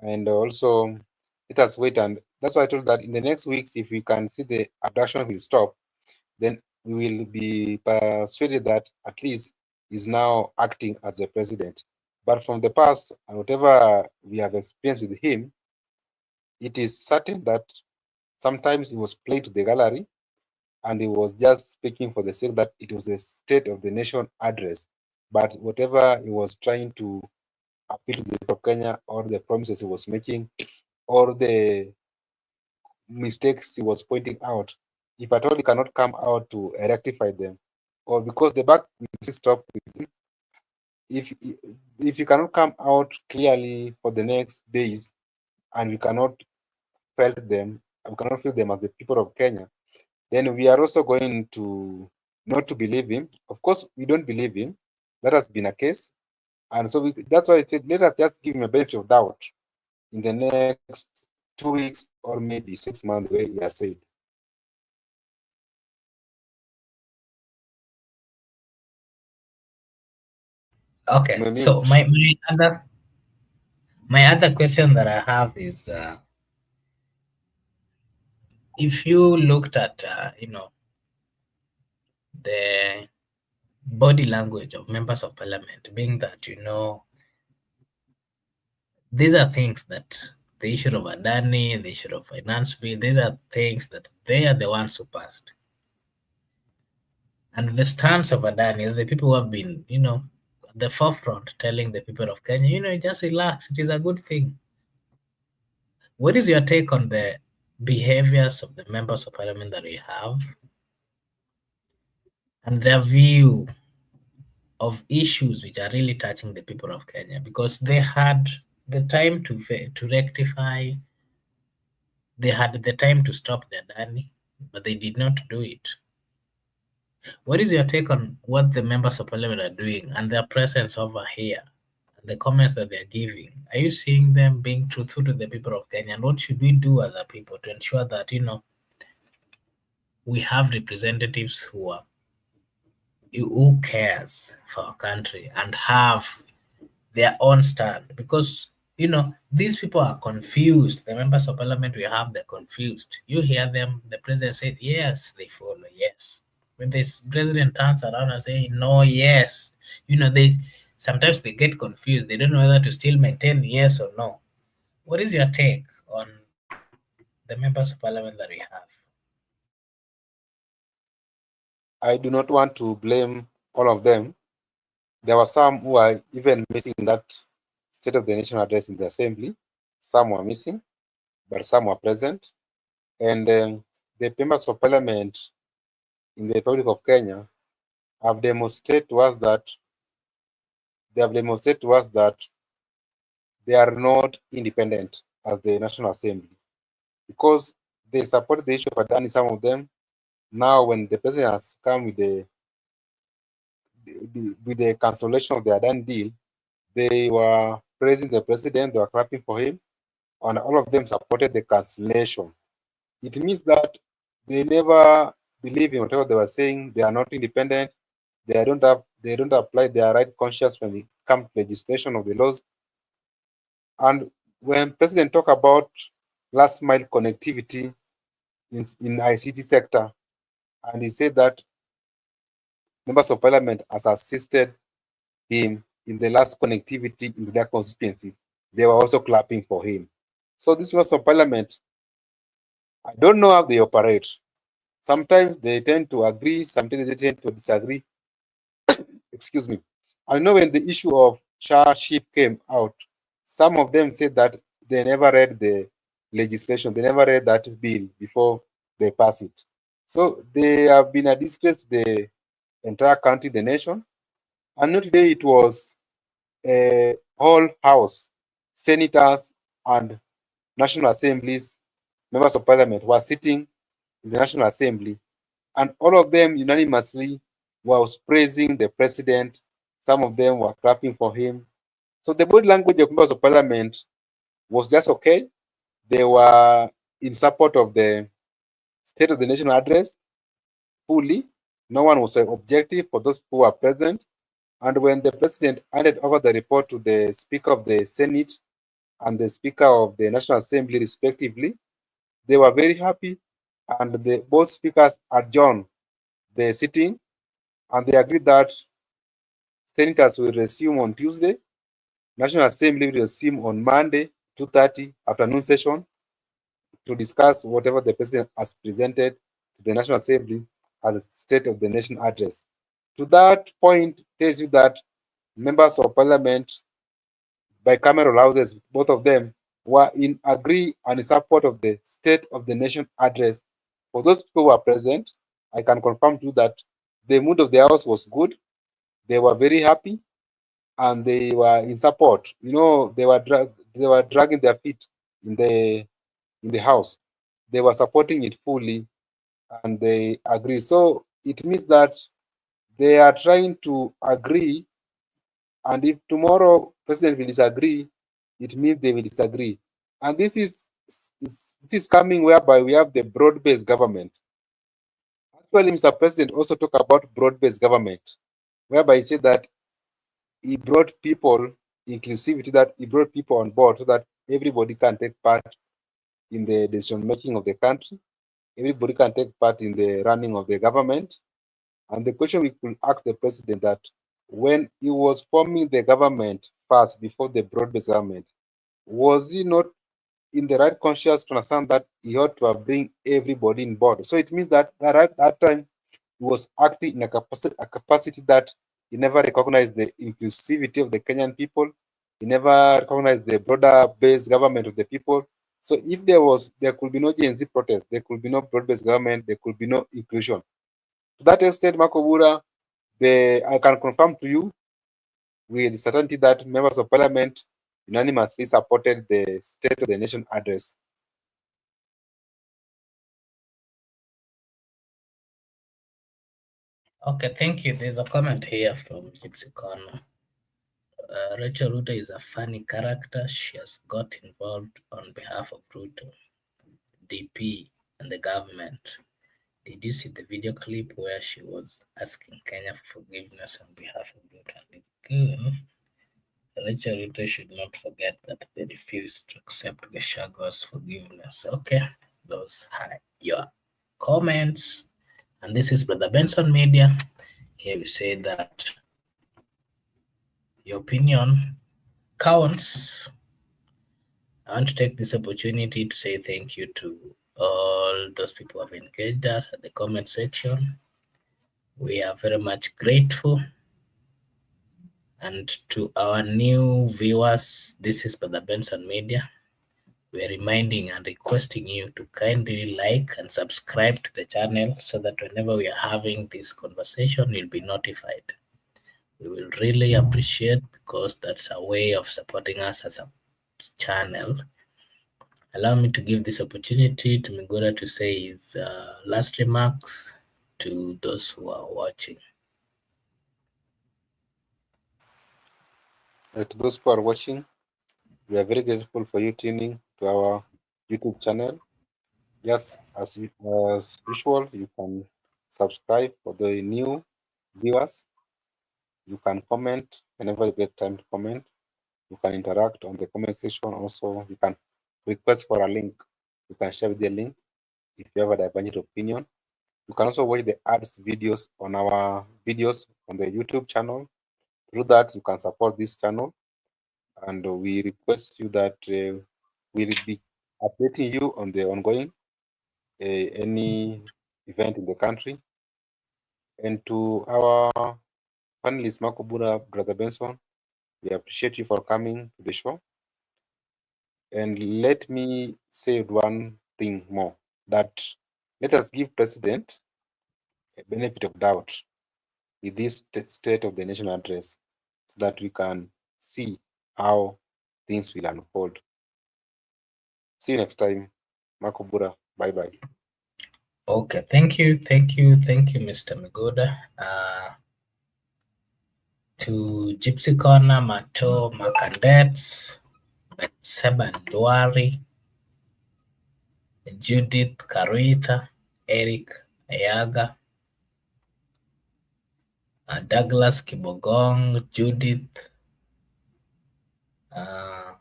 and also let us wait. And that's why I told you that in the next weeks, if we can see the abduction will stop, then we will be persuaded that at least he's now acting as the president. But from the past, and whatever we have experienced with him, it is certain that sometimes he was playing to the gallery, and he was just speaking for the sake that it was a State of the Nation address. But whatever he was trying to appeal to the people of Kenya, or the promises he was making, or the mistakes he was pointing out, if at all he cannot come out to rectify them, or because the back will stop with him, if you cannot come out clearly for the next days, and we cannot feel them as the people of Kenya, then we are also going to not to believe him. Of course, we don't believe him. That has been a case. And so that's why I said, let us just give him a benefit of doubt in the next 2 weeks or maybe 6 months, the way he has said. Okay, so my other question that I have is, if you looked at the body language of members of parliament, being that these are things that the issue of Adani, the issue of finance bill, these are things that they are the ones who passed. And the stance of Adani, the people who have been, at the forefront telling the people of Kenya, just relax, it is a good thing. What is your take on the behaviors of the members of parliament that we have and their view of issues which are really touching the people of Kenya? Because they had the time to rectify, they had the time to stop the Adani, but they did not do it. What is your take on what the members of parliament are doing and their presence over here, and the comments that they're giving? Are you seeing them being truthful to the people of Kenya? And what should we do as a people to ensure that, we have representatives who cares for our country and have their own stand? Because these people are confused. The members of parliament we have, they're confused. You hear them, the president said yes, they follow, yes. When this president turns around and say no, yes, they sometimes they get confused. They don't know whether to still maintain yes or no. What is your take on the members of parliament that we have? I do not want to blame all of them. There were some who are even missing that State of the Nation address in the assembly. Some were missing, but some were present. And the members of parliament in the Republic of Kenya have demonstrated to us that they are not independent as the National Assembly, because they supported the issue of Adani, some of them. Now, when the president has come with the cancellation of the Adani deal, they were praising the president, they were clapping for him, and all of them supported the cancellation. It means that they never believe in whatever they were saying. They are not independent. They don't apply their right conscience when it comes to legislation of the laws. And when President talk about last mile connectivity in ICT sector, and he said that members of parliament has assisted him in the last connectivity in their constituencies, they were also clapping for him. So these members of parliament, I don't know how they operate. Sometimes they tend to agree, sometimes they tend to disagree. Excuse me. I know when the issue of ship came out, some of them said that they never read the legislation, they never read that bill before they pass it. So they have been a disgrace to the entire country, the nation. And not today, it was a whole house, senators and national assemblies, members of parliament were sitting in the National Assembly, and all of them unanimously was praising the president. Some of them were clapping for him. So the body language of members of parliament was just okay. They were in support of the State of the Nation address fully. No one was objective for those who were present. And when the president handed over the report to the Speaker of the Senate and the Speaker of the National Assembly, respectively, they were very happy, and both speakers adjourned the sitting, and they agreed that senators will resume on Tuesday, National Assembly will resume on Monday, 2:30 afternoon session, to discuss whatever the president has presented to the National Assembly as a State of the Nation address. To that point, tells you that members of parliament, bicameral houses, both of them, were in agree and in support of the State of the Nation address. For those people who are present, I can confirm to you that the mood of the house was good. They were very happy, and they were in support. They were dragging their feet in the house. They were supporting it fully, and they agree. So it means that they are trying to agree, and if tomorrow president will disagree, it means they will disagree. And this is coming whereby we have the broad-based government. Actually, Mr. President also talk about broad-based government, whereby he said that he brought people, inclusivity, that he brought people on board so that everybody can take part in the decision making of the country. Everybody can take part in the running of the government. And the question we could ask the president that when he was forming the government first before the broad-based government, was he not in the right conscience to understand that he ought to bring everybody in board? So it means that at that time he was acting in a capacity that he never recognized the inclusivity of the Kenyan people. He never recognized the broader based government of the people. So if there could be no Gen Z protest, there could be no broad-based government, there could be no inclusion. To that extent, Makobura, I can confirm to you with certainty that members of parliament unanimously supported the State of the Nation address. Okay, thank you. There's a comment here from Gypsy Corner. Rachel Ruto is a funny character. She has got involved on behalf of Ruto, DP, and the government. Did you see the video clip where she was asking Kenya for forgiveness on behalf of Ruto and DP? Rachel Ruto should not forget that they refused to accept Gachaga's forgiveness. Okay, those are your comments. And this is Brother Benson Media. Here we say that your opinion counts. I want to take this opportunity to say thank you to all those people who have engaged us at the comment section. We are very much grateful. And to our new viewers, this is Brother Benson Media. We are reminding and requesting you to kindly like and subscribe to the channel so that whenever we are having this conversation, you'll be notified. We will really appreciate, because that's a way of supporting us as a channel. Allow me to give this opportunity to Migora to say his last remarks to those who are watching. To those who are watching, we are very grateful for you tuning to our YouTube channel. Yes, as usual, you can subscribe for the new viewers. You can comment whenever you get time to comment. You can interact on the comment section. Also, you can request for a link. You can share with the link if you have a divergent opinion. You can also watch the ads videos on our videos on the YouTube channel. Through that, you can support this channel. And we request you that we'll be updating you on the ongoing any event in the country. And to our panelist, Makobura, Brother Benson, we appreciate you for coming to the show. And let me say one thing more, that let us give President a benefit of doubt with this State of the Nation address, so that we can see how things will unfold. See you next time. Makobura, bye-bye. Okay, thank you, Mr. Migoda. To Gypsy Corner, Mato Makandets, Seba Ndwari, Judith Karuitha, Eric Ayaga, Douglas Kibogong, Judith, and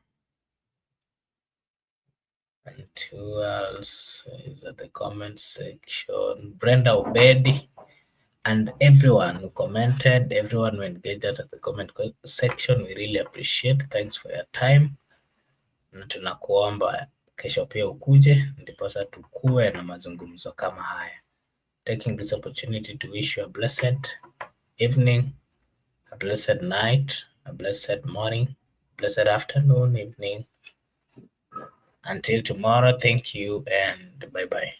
who else is at the comment section? Brenda Obedi, and everyone who commented, everyone who engaged us at the comment section. We really appreciate. Thanks for your time, na tunakuomba kesho pia ukuje, ndiposa tukue na mazungumzo kama haya. Taking this opportunity to wish you a blessed evening, a blessed night, a blessed morning, blessed afternoon, evening. Until tomorrow, thank you and bye-bye.